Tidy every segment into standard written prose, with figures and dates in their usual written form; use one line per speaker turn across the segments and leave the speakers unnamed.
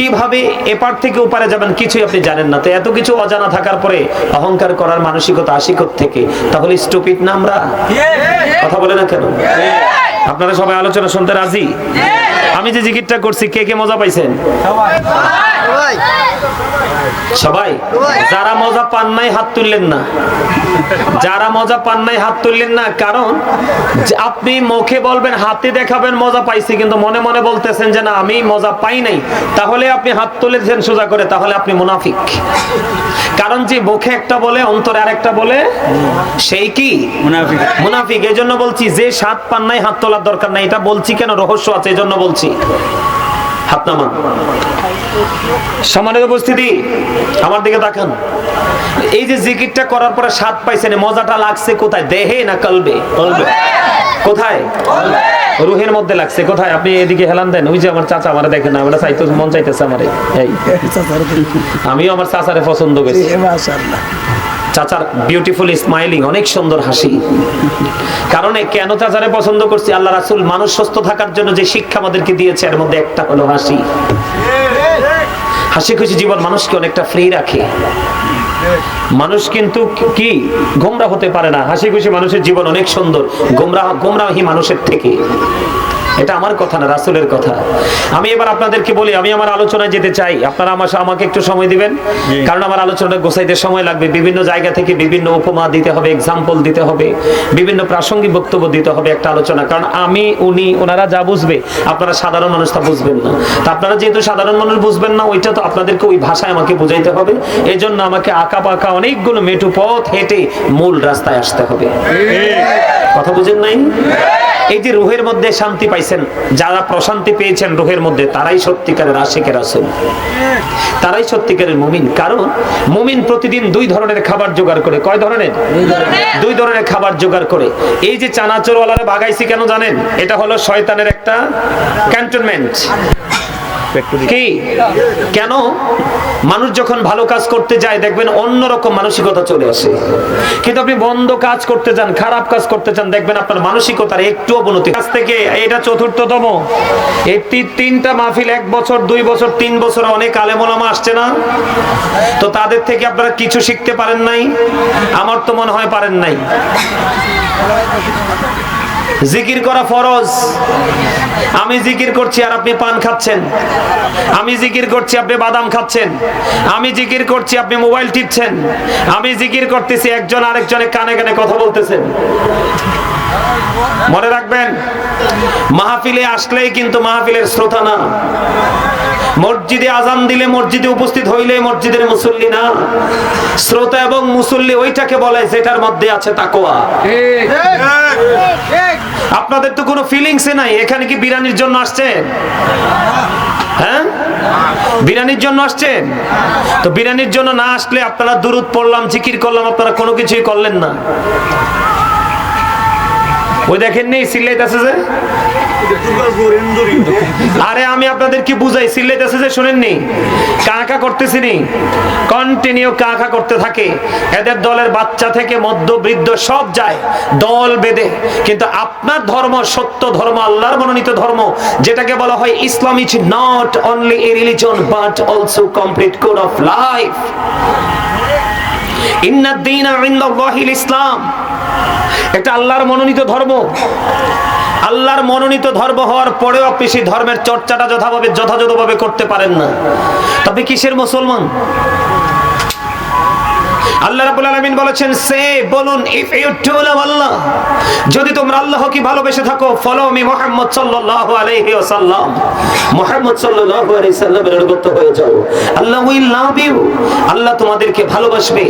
কিভাবে এপার থেকে ওপারে যাবেন কিছুই আপনি জানেন না। তো এত কিছু অজানা থাকার পরে অহংকার করার মানসিকতা আসি থেকে? তাহলে স্টুপিড না আমরা? কথা বলে না কেন? আপনারা সবাই আলোচনা শুনতে রাজি? আমি যে জিকিরটা করছি কে কে মজা পাইছেন? সবাই। যারা মজা পান নাই হাত তুললেন না। যারা মজা পান নাই হাত তুললেন না। কারণ আপনি মুখে বলবেন, হাতে দেখাবেন মজা পাইছি, কিন্তু মনে মনে বলতেছেন যে না আমি মজা পাই নাই। তাহলে আপনি হাত তুলেছেন সোজা করে, তাহলে আপনি মুনাফিক। কারণ যে মুখে একটা বলে অন্তরে আরেকটা বলে, সেই কি মুনাফিক। এই জন্য বলছি যে স্বাদ পান নাই হাত তোলার দরকার নাই। এটা বলছি কেন, রহস্য আছে, এই জন্য বলছি। হাত নামান। সম্মানিত উপস্থিতি, আমার দিকে তাকান। এই যে জিকিরটা করার পরে স্বাদ পাইছেন, মজাটা লাগছে কোথায়? দেহে না কলবে? কোথায়? রুহের মধ্যে লাগছে। কোথায়? আপনি এদিকে হেলান দেন। ওই যে আমার চাচা আমারে দেখেন, আমরা চাইতে মন চাইতেছে আমারে। আমিও আমার চাচারে পছন্দ করি। চাচার বিউটিফুল স্মাইলিং, অনেক সুন্দর হাসি। কারণ কেন চাচারে পছন্দ করছি? আল্লাহ রাসূল মানুষ সুস্থ থাকার জন্য যে শিক্ষা আমাদেরকে দিয়েছে, এর মধ্যে একটা হলো হাসি। হাসি খুশি জীবন মানুষকে অনেকটা ফ্রি রাখে। মানুষ কিন্তু কি গোমরা হতে পারে না। হাসি খুশি মানুষের জীবন অনেক সুন্দর, গোমরাহি মানুষের থেকে। এটা আমার কথা না, রাসূলের কথা। আমি এবার আপনাদেরকে বলি, আমি আমার আলোচনায় যেতে চাই। আপনারা আমাকে একটু সময় দিবেন, কারণ আমার আলোচনাটা গোছাইতে সময় লাগবে। বিভিন্ন জায়গা থেকে বিভিন্ন উপমা দিতে হবে, এক্সাম্পল দিতে হবে, বিভিন্ন প্রাসঙ্গিক বক্তব্য দিতে হবে একটা আলোচনা। কারণ আমি ওনারা যা বুঝবে আপনারা সাধারণ মানুষ তা বুঝবেন না। তা আপনারা যেহেতু সাধারণ মানুষ বুঝবেন না, ওইটা তো আপনাদেরকে ওই ভাষায় আমাকে বুঝাইতে হবে। এই জন্য আমাকে আঁকা পাকা অনেকগুলো মেটু পথ হেঁটে মূল রাস্তায় আসতে হবে। কথা বুঝেন নাই? এই যে রুহের মধ্যে শান্তি পাইছেন, যারা প্রশান্তি পেয়েছেন রুহের মধ্যে, তারাই সত্যিকারের আশিকের রাসূল, তারাই সত্যিকারের মুমিন। কারণ মুমিন প্রতিদিন দুই ধরনের খাবার জোগাড় করে। কয় ধরনের? দুই ধরনের খাবার জোগাড় করে। এই যে চানাচুরওয়ালারে ভাগাইছি কেন জানেন? এটা হলো শয়তানের একটা ক্যান্টনমেন্ট। কি কেন? মানুষ যখন ভালো কাজ করতে যায় দেখবেন অন্যরকম মানসিকতা চলে আসে। কিন্তু আপনি বন্ধ কাজ করতে যান, খারাপ কাজ করতে যান, দেখবেন আপনার মানসিকতার একটু অবনতি। কাছ থেকে এটা চতুর্থতম। এই তিনটা মাহফিল 1 বছর 2 বছর 3 বছর অনেক আলেম ওলামা আসছে না? তো তাদের থেকে আপনারা কিছু শিখতে পারেন নাই? আমার তো মনে হয় পারেন নাই। জিকির করা ফরজ। আমি জিকির করছি আর আপনি পান খাচ্ছেন। আমি জিকির করছি আপনি বাদাম খাচ্ছেন। আমি জিকির করছি আপনি মোবাইল টিপছেন। আমি জিকির করতেছি একজন আরেকজনের কানে কানে কথা বলতেছেন। মনে রাখবেন, মাহফিলে আসলেই কিন্তু মাহফিলের শ্রোতা না। মসজিদে আজান দিলে মসজিদে উপস্থিত হইলে মসজিদের মুসল্লি না। শ্রোতা এবং মুসল্লি ওইটাকে বলে যেটার মধ্যে আছে তাকওয়া। আপনাদের তো কোনো ফিলিংসে নাই। এখানে কি বিরানির জন্য আসছেন? হ্যাঁ, বিরানির জন্য আসছেন? তো বিরানির জন্য না আসলে আপনারা দুরূদ পড়লাম, জিকির করলাম, আপনারা কোনো কিছুই করলেন না। ওই দেখেননি সিল্লাইতেছে যে? আরে আমি আপনাদের কি বুঝাই, সিল্লাইতেছে যে শুনেননি? কাকা করতেছি নি, কন্টিনিউ কাকা করতে থাকে। এদের দলের বাচ্চা থেকে মধ্যবৃদ্ধ সব যায় দল বেঁধে। কিন্তু আপনার ধর্ম সত্য ধর্ম, আল্লাহর মনোনীত ধর্ম, যেটাকে বলা হয় Islam, is not only a religion but also complete code of life. ইন্নাদ দীনা ইনদাল্লাহিল ইসলাম। এটা আল্লাহর মনোনীত ধর্ম। আল্লাহর মনোনীত ধর্ম হওয়ার পরেও আপনি সেই ধর্মের চর্চাটা যথাযথভাবে করতে পারেন না, তবে কিসের মুসলমান? আল্লাহ রাব্বুল আলামিন বলেছেন, সে বলুন, ইফ ইউ টু লাভ আল্লাহ, যদি তোমরা আল্লাহকে ভালোবেসে থাকো, ফলো মি মুহাম্মদ সাল্লাল্লাহু আলাইহি ওয়াসাল্লাম, মুহাম্মদ সাল্লাল্লাহু আলাইহি সাল্লামের অনুগত হয়ে যাও। আল্লাহ উইল লাভ ইউ, আল্লাহ তোমাদেরকে ভালোবাসবে,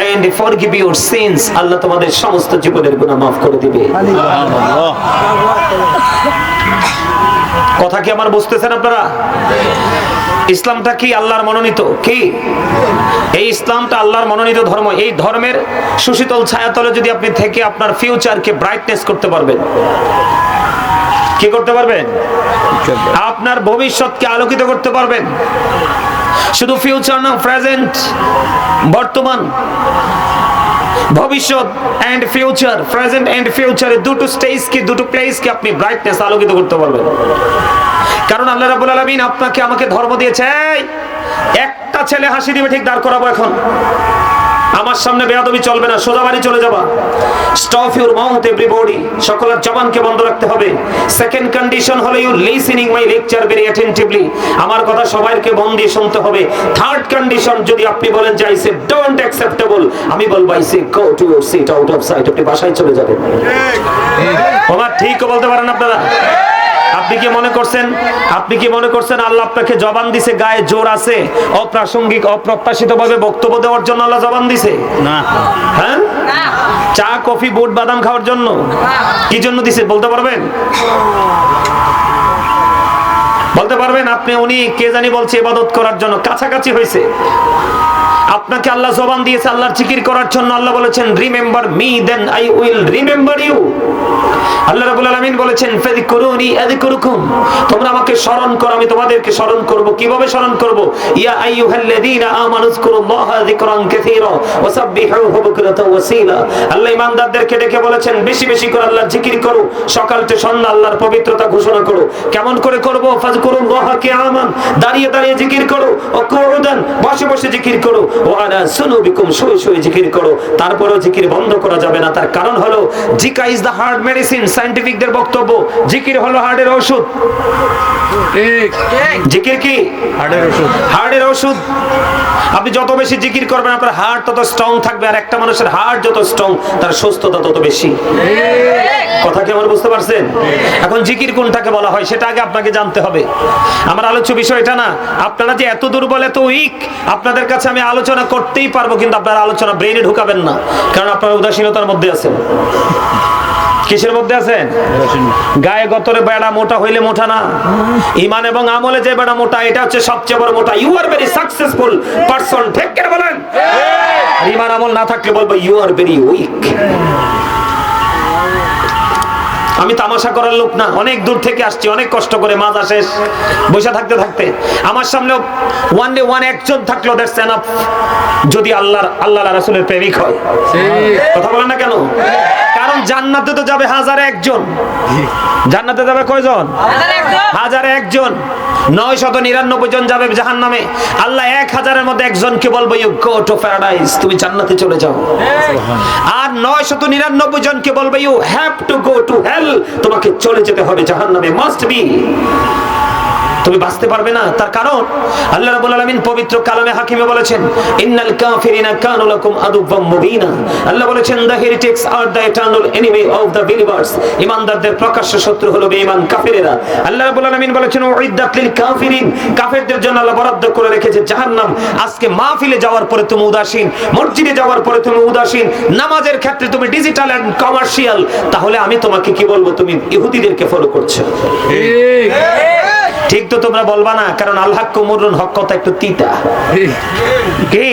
এন্ড ফরগিভ ইউর সিনস, আল্লাহ তোমাদের সমস্ত জীবনের গুনাহ maaf করে দিবে। সুবহানাল্লাহ। কথা কি আমার বুঝতেছেন আপনারা? ইসলামটা কি আল্লাহর মনোনীত? কি এই ইসলামটা আল্লাহর মনোনীত ধর্ম। এই ধর্মের সুশীতল ছায়াতলে যদি আপনি থেকে আপনার ফিউচারকে ব্রাইটনেস করতে পারবেন, কি করতে পারবেন? আপনার ভবিষ্যৎকে আলোকিত করতে পারবেন। শুধু ফিউচার না, প্রেজেন্ট, বর্তমান। ভবিষ্যৎ এন্ড ফিউচার, প্রেজেন্ট এন্ড ফিউচারে দুটো স্টেজ কি দুটো প্লেস কি আপনি ব্রাইটনেস আলোকিত করতে পারবেন। কারণ আল্লাহ রাব্বুল আলামিন আপনাকে আমাকে ধর্ম দিয়েছে, একটা ছেলে হাসি দিবে ঠিক দাঁড় করাবো এখন, আমার সামনে বেয়াদবি চলবে না, সোজা বাড়ি চলে যাবা। স্টপ ইউর মাউথ এভরিবডি, সকলের জবানকে বন্ধ রাখতে হবে। সেকেন্ড কন্ডিশন হলো you listening my lecture very attentively, আমার কথা সবাইকে মন দিয়ে শুনতে হবে। থার্ড কন্ডিশন, যদি আপনি বলেন যে আই সে ডোন্ট অ্যাকসেপ্টেবল, আমি বলবো I say go to your seat out of sight, আপনি বাসায় চলে যাবেন। ওমা ঠিক বলতে পারেন আপনারা? আপনি কি মনে করছেন আল্লাহ আপনাকে জবান দিছে গায়ে জোর আছে, অপ্রাসঙ্গিক অপ্রত্যাশিত ভাবে বক্তব্য দেওয়ার জন্য আল্লাহ জবান দিছে? না। হ্যাঁ, চা কফি বুট বাদাম খাওয়ার জন্য? কি জন্য দিছে বলতে পারবেন? বলতে পারবেন আপনি? উনি কে জানি বলছে ইবাদত করার জন্য, কাছাকাছি হয়েছে। আপনাকে আল্লাহ জবান দিয়েছে আল্লাহর জিকির করার জন্য। আল্লাহ বলেছেন remember me then I will remember you. Allah রাব্বুল আলামিন বলেছেন ফাযকুরুনি আযকুরুকুম, তোমরা আমাকে স্মরণ করো আমি তোমাদেরকে স্মরণ করব। কিভাবে স্মরণ করব? ইয়া আইয়ুহাল্লাযীনা আমানু যকুরুল্লাহা যিকরান কাসীরা ওয়া সাব্বিহুহু বুকরাতাও ওয়া আসীলা। আল্লাহ ঈমানদারদেরকে ডেকে বলেছেন বেশি বেশি করে আল্লাহর জিকির করো, সকাল থেকে সন্ধ্যা আল্লাহর পবিত্রতা ঘোষণা করো। কেমন করে করব? ফাযকুরুল্লাহা কিয়ামান, দাঁড়িয়ে দাঁড়িয়ে জিকির করো, ও কুউদান, বসে বসে জিকির করো, ওয়া আলা সুনুবিকুম, শুয়ে শুয়ে জিকির করো। তারপরেও জিকির বন্ধ করা যাবে না। তার কারণ হলো জিকা ইজ দ্য হার্ট মেডিসিন। সায়েন্টিফিকদের বক্তব্য, জিকির হলো হার্টের ওষুধ। জিকির কি? হার্টের ওষুধ। আপনি যত বেশি জিকির করবেন আপনার হার্ট তত স্ট্রং থাকবে, আর একটা মানুষের হার্ট যত স্ট্রং তার সুস্থতা তত বেশি। কথা কি আমার বুঝতে পারছেন? এখন জিকির কোনটাকে বলা হয় সেটা আগে আপনাকে জানতে হবে। আমার আলোচ্য বিষয় এটা না। আপনারা যে এত দুর্বল এত উইক, আপনাদের কাছে আমি আলোচনা করতেই পারবো, কিন্তু আপনারা আলোচনা ব্রেইনে ঢুকাবেন না, কারণ আপনারা উদাসীনতার মধ্যে আছেন। কিসের মধ্যে আছেন? গায়ে গতরে বেড়া মোটা হইলে মোটা না, ঈমান এবং আমলে যে বেড়া মোটা এটা হচ্ছে সবচেয়ে বড় মোটা। You are very successful person, ঠিক করে বলেন। ঈমান আমল না থাকলে বলবো ইউ আর ভেরি উইক। আমি তামাশা করার লোক না, অনেক দূর থেকে আসছি, অনেক কষ্ট করে মাজা শেষ বসে থাকতে থাকতে আমার সামনে ওয়ান ডে ওয়ান একজন থাকলো, দ্যাটস এনাফ। যদি আল্লাহ রাসূলের প্রেমিক হয়। কথা বলেন না কেন? কারণ জান্নাতে তো যাবে হাজারে একজন। জান্নাতে যাবে কয়জন? হাজারে একজন। 999 জন যাবে জাহান্নামে। আল্লাহ 1000-এর মধ্যে একজনকে বলবে ইউ গো টু প্যারাডাইস, তুমি জান্নাতে চলে যাও। আর 999 জনকে বলবে you have to go to hell, তোমাকে চলে যেতে হবে জাহান্নামে, মাস্ট বি। তুমি বাঁচতে পারবে না। তার কারণ আল্লাহ রাব্বুল আলামিন পবিত্র কালামে হাকিমে বলেছেন ইন্নাল কাফিরিনা কানু লাকুম আদুওয়াম মুবিনা। আল্লাহ বলেছেন the heretics are the eternal enemy of the believers, ঈমানদারদের প্রকাশ্য শত্রু হলো বেঈমান কাফেরেরা। আল্লাহ রাব্বুল আলামিন বলেছেন উইদ্দাত লিল কাফিরিন, কাফেরদের জন্য আল্লাহ বরাদ্দ করে রেখেছে জাহান্নাম। আজকে মাহফিলে যাওয়ার পরে তুমি উদাসীন, মসজিদে যাওয়ার পরে তুমি উদাসীন, নামাজের ক্ষেত্রে তুমি ডিজিটাল এন্ড কমার্শিয়াল, তাহলে আমি তোমাকে কি বলবো? তুমি ইহুদিদেরকে ফলো করছো। ঠিক তো তোমরা বলবা না, কারণ আল হাক্কু মুররুন, হক কথা একটু তিতা। কি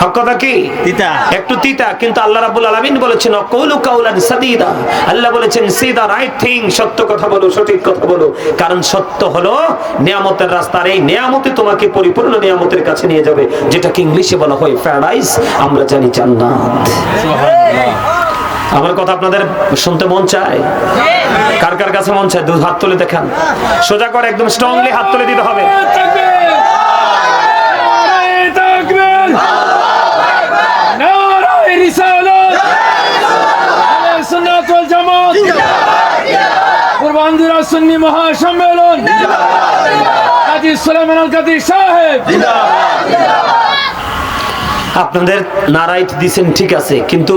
হক কথা? কি তিতা? একটু তিতা। কিন্তু আল্লাহ রাব্বুল আলামিন বলেছেন ওয়াকুলু কাউলান সাদীদা, আল্লাহ বলেছেন সিদা, রাইট থিং, সত্য কথা বলো, সঠিক কথা বলো। কারণ সত্য হলো নিয়ামতের রাস্তা, আর এই নিয়ামতে তোমাকে পরিপূর্ণ নিয়ামতের কাছে নিয়ে যাবে, যেটাকে ইংলিশে বলা হয় প্যারাডাইস, আমরা জানি জান্নাত। সুবহানাল্লাহ। আমার কথা আপনাদের শুনতে মন চায়? কার কার কাছে মন চায়? দুই হাত তুলে দেখান। সোজা করে একদম স্ট্রংলি হাত তুলে দিতে হবে।
পূর্বাঞ্চল সুন্নি মহাসম্মেলন কাজী সুলাইমান আল কাদরি সাহেব।
আপনাদের নারাইট দিছেন ঠিক আছে, কিন্তু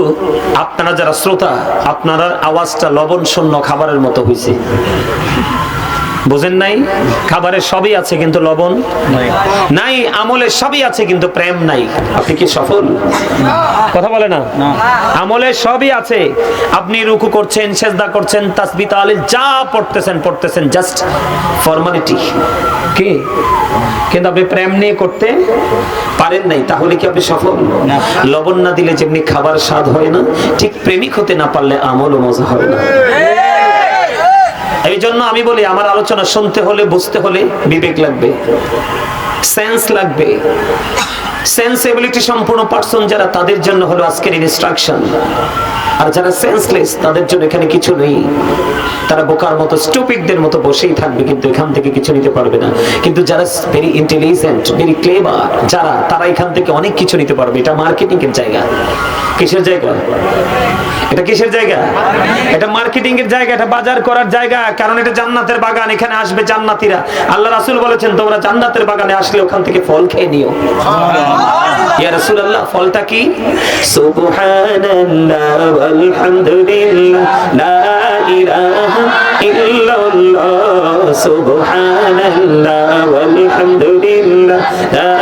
আপনারা যারা শ্রোতা, আপনারা আওয়াজটা লবণ শূন্য খাবারের মতো হয়েছে। বুঝেন নাই? খাবারের সবই আছে কিন্তু লবণ নাই, আমলের সবই আছে কিন্তু প্রেম নাই। আপনি কি সফল? কথা বলে না। আমলের সবই আছে, আপনি রুকু করছেন, সেজদা করছেন, তাসবিহ তাহলিল যা পড়তেছেন জাস্ট ফর্মালিটি। কি? কিন্তু আপনি প্রেম নিয়ে করতে পারেন নাই, তাহলে কি আপনি সফল? লবণ না দিলে যেমনি খাবার স্বাদ হয় না, ঠিক প্রেমিক হতে না পারলে আমলও মজা হবে না। এই জন্য আমি বলি আমার আলোচনা শুনতে হলে, বুঝতে হলে বিবেক লাগবে। সেন্স লাগবে। সেন্সিবিলিটি সম্পূর্ণ পার্সন যারা, তাদের জন্য হলো আজকের ইনস্ট্রাকশন। আর যারা সেন্সলেস, তাদের জন্য এখানে কিছু নেই। তারা বোকার মতো, স্টুপিডদের মতো বসেই থাকবে, কিন্তু এখান থেকে কিছু নিতে পারবে না। কিন্তু যারা ভেরি ইন্টেলিজেন্ট, ভেরি ক্লেভার, যারা, তারা এখান থেকে অনেক কিছু নিতে পারবে। এটা মার্কেটিং এর জায়গা। কিসের জায়গা এটা? কিসের জায়গা এটা? মার্কেটিং এর জায়গা, এটা বাজার করার জায়গা। কারণ এটা জান্নাতের বাগান, এখানে আসবে জান্নাতীরা। আল্লাহ রাসূল বলেছেন, তোমরা জান্নাতের বাগানে আসলে ওখান থেকে ফল খেয়ে নিও। ইয়া রাসূলুল্লাহ, ফলটা কি? সুবহানাল্লাহ ওয়ালহামদুলিল্লাহ লা ইলাহা ইল্লাল্লাহ, সুবহানাল্লাহ ওয়ালহামদুলিল্লাহ লা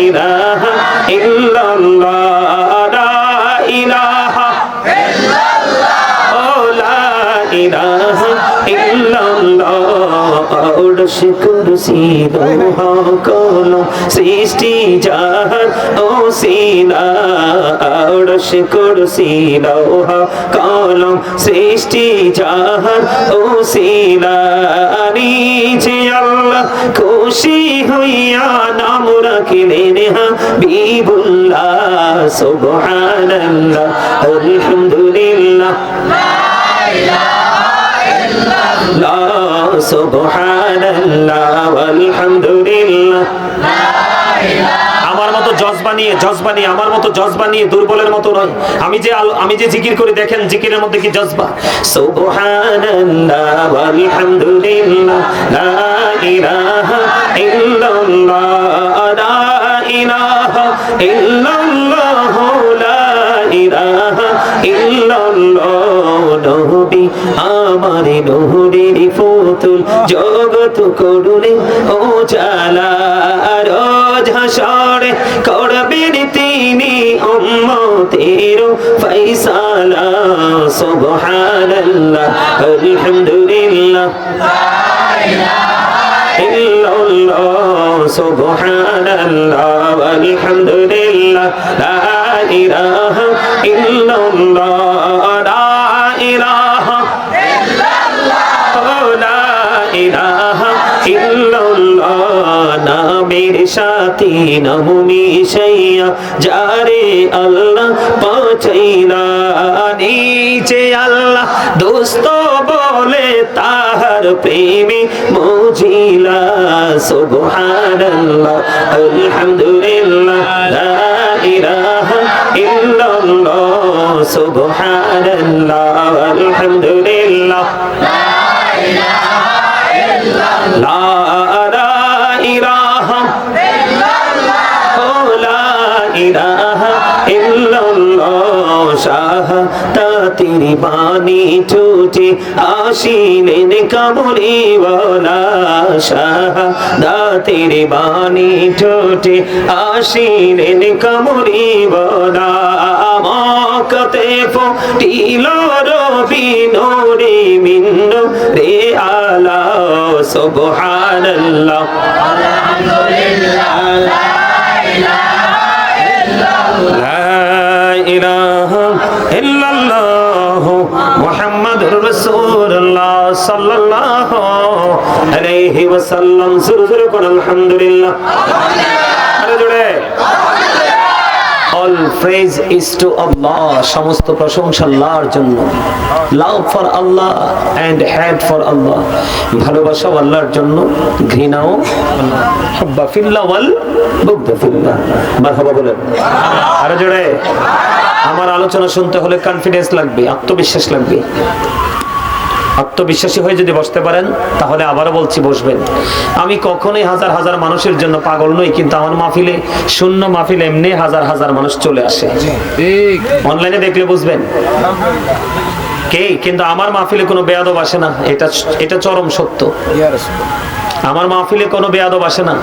ইলাহা ইল্লাল্লাহ, লা ইলাহা ইলাহা ইল্লাল্লাহ। আরশ কুরসি লৌহ কলম সৃষ্টি জাহান ওসিলা, আরশ কুরসি লৌহ কলম সৃষ্টি জাহান ওসিলা। নিচে আল্লাহ খুশি হইয়া নাম রাখিলেন হাবিবুল্লাহ। সুবহানাল্লাহ আলহামদুলিল্লাহ সুবহানাল্লাহ আলহামদুলিল্লাহ। আমার মতো জজবা নিয়ে আমার মতো জজবা নিয়ে দুর্বলের মতো নয়। আমি যে জিকির করি, দেখেন জিকিরের মধ্যে কি জজবা। সুবহানাল্লাহ আলহামদুলিল্লাহ লা ইলাহা ইল্লাল্লাহ, লা ইলাহা ইল্লাল্লাহ, লা ইলাহা ইল্লাল্লাহ। নবী আমার নূরের ফুতুল, জগৎ করুণে ও জালা, রোজ হাসরে করবেন তিনি উম্মতের ফয়সালা। সুবহানাল্লাহ আলহামদুলিল্লাহ লা ইলাহা ইল্লাল্লাহ, সুবহানাল্লাহ আলহামদুলিল্লাহ লা ইলাহা ইল্লাল্লাহ, লা ইলাহা ইলাহা ইল্লাল্লাহ। নামের সাথী নাম মিশাইয়া যারে আল্লাহ পাঠাইলা, নিচে আল্লাহ দোস্ত বলে তাহার প্রেমে মজিলা। সুবহানাল্লাহ আলহামদুলিল্লাহ লা ইলাহা ইল্লাল্লাহ, সুবহানাল্লাহ আলহামদুলিল্লাহ লা ইলাহা ইল্লাল্লাহ। শাহাদাতের বাণী ঠোঁটে আসিলেন কামলিওয়ালা, শাহাদাতের বাণী ঠোঁটে আসিলেন কামলিওয়ালা। মক্কাতে ফুটিল রবি নূরে মিন নূরে আলা। সুবহানাল্লাহ আলহামদুলিল্লাহ লা ইলাহা ইল্লাল্লাহ মুহাম্মাদুর রাসূলুল্লাহ সাল্লাল্লাহু আলাইহি ওয়াসাল্লাম। জোরে করে আলহামদুলিল্লাহ। আরে জোরে। All praise is to Allah, সমস্ত প্রশংসা আল্লাহর জন্য। Love for Allah and hate for Allah, ভালোবাসা আল্লাহর জন্য, ঘৃণাও হুব্বা ফিল্লাহ ওয়াল বুগদা ফিল্লাহ। মারহাবা বলেন আরে জোরে। আমার আলোচনা শুনতে হলে কনফিডেন্স লাগবে, আত্মবিশ্বাস লাগবে। আত্মবিশ্বাসী হয়ে যদি বসতে পারেন, তাহলে আবারও বলছি বসবেন। আমি কখনোই হাজার হাজার মানুষের জন্য পাগল নই, কিন্তু আমার মাহফিলে, শূন্য মাহফিলে এমনি হাজার হাজার মানুষ চলে আসে। অনলাইনে দেখলে বুঝবেন কে, কিন্তু আমার মাহফিলে কোনো বেয়াদব আসে না। এটা চরম সত্য। আমার মাহফিলে কোনো বেয়াদব আসে না।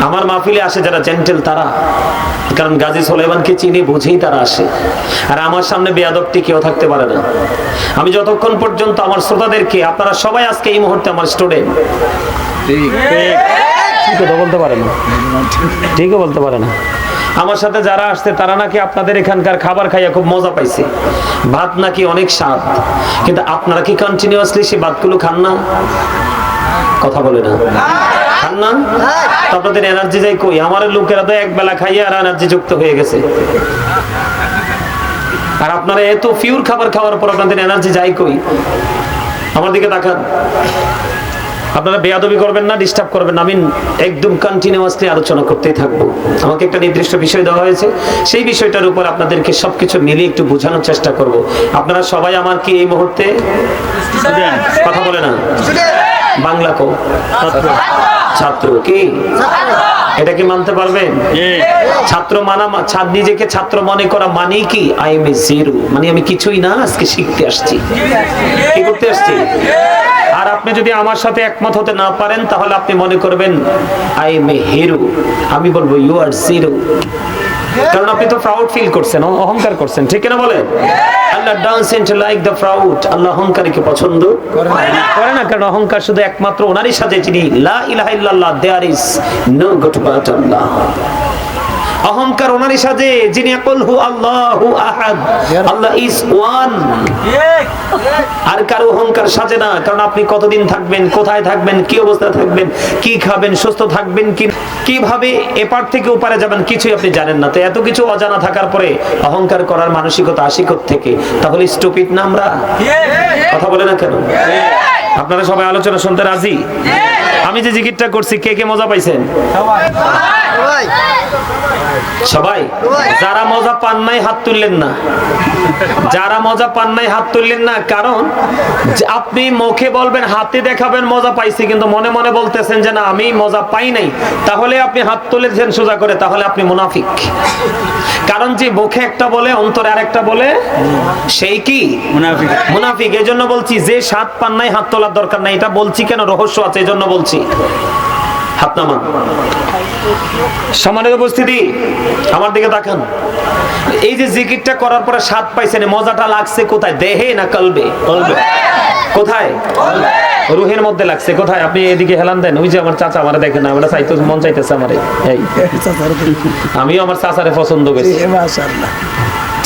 আমার মাহফিলে আসে যারা জেন্টেল, তারা। কারণ গাজী সুলাইমানকে চিনি বুঝেই তারা আসে। আর আমার সামনে বেয়াদবটি কেউ থাকতে পারে না। আমি যতক্ষণ পর্যন্ত আমার শ্রোতাদেরকে, আপনারা সবাই আজকে এই মুহূর্তে আমার স্টুডেন্ট, ঠিক বলতে পারে না, ঠিকও বলতে পারে না। আমার সাথে যারা আসছে তারা নাকি আপনাদের এখানকার খাবার খাইয়া খুব মজা পাইছে, ভাত নাকি অনেক স্বাদ। কিন্তু আপনারা কি কন্টিনিউয়াসলি সেই ভাতগুলো খান না? কথা বলে না। খান না? তো আপনাদের এনার্জি যাই কই? আমার লোকেরা তো এক বেলা খাইয়ে আর এনার্জি যুক্ত হয়ে গেছে। আর আপনারা এত পিওর খাবার খাওয়ার পর আপনাদের এনার্জি যাই কই? আমার দিকে তাকান। আপনারা বেয়াদবি করবেন না, ডিস্টার্ব করবেন না, আমি একদম কন্টিনিউয়াসলি আলোচনা করতেই থাকবো। আমাকে একটা নির্দিষ্ট বিষয় দেওয়া হয়েছে, সেই বিষয়টার উপর আপনাদেরকে সবকিছু মিলিয়ে একটু বোঝানোর চেষ্টা করব। আপনারা সবাই আমার কি এই মুহূর্তে কথা বলে না? বাংলা কো ছাত্র কি এটা কি মানতে পারবেন? ছাত্র মানা, নিজেকে ছাত্র মনে করা মানে কি? আই এম এ জিরো, মানে আমি কিছুই না, আজকে শিখতে আসছি। কি করতে আসছি? আর আপনি যদি আমার সাথে একমত হতে না পারেন তাহলে আপনি মনে করবেন আই এম এ হিরো, আমি বলবো ইউ আর জিরো। কারণ আপনি তো প্রাউড ফিল করছেন, অহংকার করছেন, ঠিক না বলেন? আল্লাহ ডাজন্ট লাইক দ্য প্রাউড, আল্লাহ অহংকারীকে পছন্দ করে না। কারণ অহংকার শুধু একমাত্র ওনারই সাথে, যিনি লা ইলাহা ইল্লাল্লাহ, there is no god but Allah. অহংকার ওনারই সাথে, যিনি কুল হু আল্লাহু আহাদ, আল্লাহ ইজ ওয়ান। আর কারো অহংকার সাজে না। কারণ আপনি কতদিন থাকবেন, কোথায় থাকবেন, কি অবস্থা থাকবেন, কি খাবেন, সুস্থ থাকবেন কি, কিভাবে এপার থেকে ওপারে যাবেন, কিছুই আপনি জানেন না। তো এত কিছু অজানা থাকার পরে অহংকার করার মানসিকতা আসি থেকে? তাহলে স্টুপিড না আমরা? কথা বলে না কেন? আপনারা সবাই আলোচনা শুনতে রাজি? আমি যে জিকিরটা করছি কে কে মজা পাইছেন? সবাই। যারা মজা পান নাই হাত তুললেন না। যারা মজা পান নাই হাত তুললেন না। কারণ আপনি মুখে বলবেন, হাতে দেখাবেন মজা পাইছি, কিন্তু মনে মনে বলতেছেন যে না আমি মজা পাই নাই। তাহলে আপনি হাত তুলেছেন সোজা করে, তাহলে আপনি মুনাফিক। কারণ যে মুখে একটা বলে অন্তরে আরেকটা বলে, সেই কি মুনাফিক। এই জন্য বলছি যে স্বাদ পান নাই হাত তোলার দরকার নাই। এটা বলছি কেন? রহস্য আছে, এই জন্য বলছি। হাত নামান। সম্মানিত উপস্থিতি, আমার দিকে তাকান। এই যে জিকিরটা করার পরে স্বাদ পাইছেন, মজাটা লাগছে কোথায়? দেহে না কলবে? কোথায়? রুহের মধ্যে লাগছে। কোথায়? আপনি এদিকে হেলান দেন। ওই যে আমার চাচা আমারে দেখেন, আমরা চাইতে মন চাইতেছে আমারে। এই আমিও আমার চাচারে পছন্দ করি।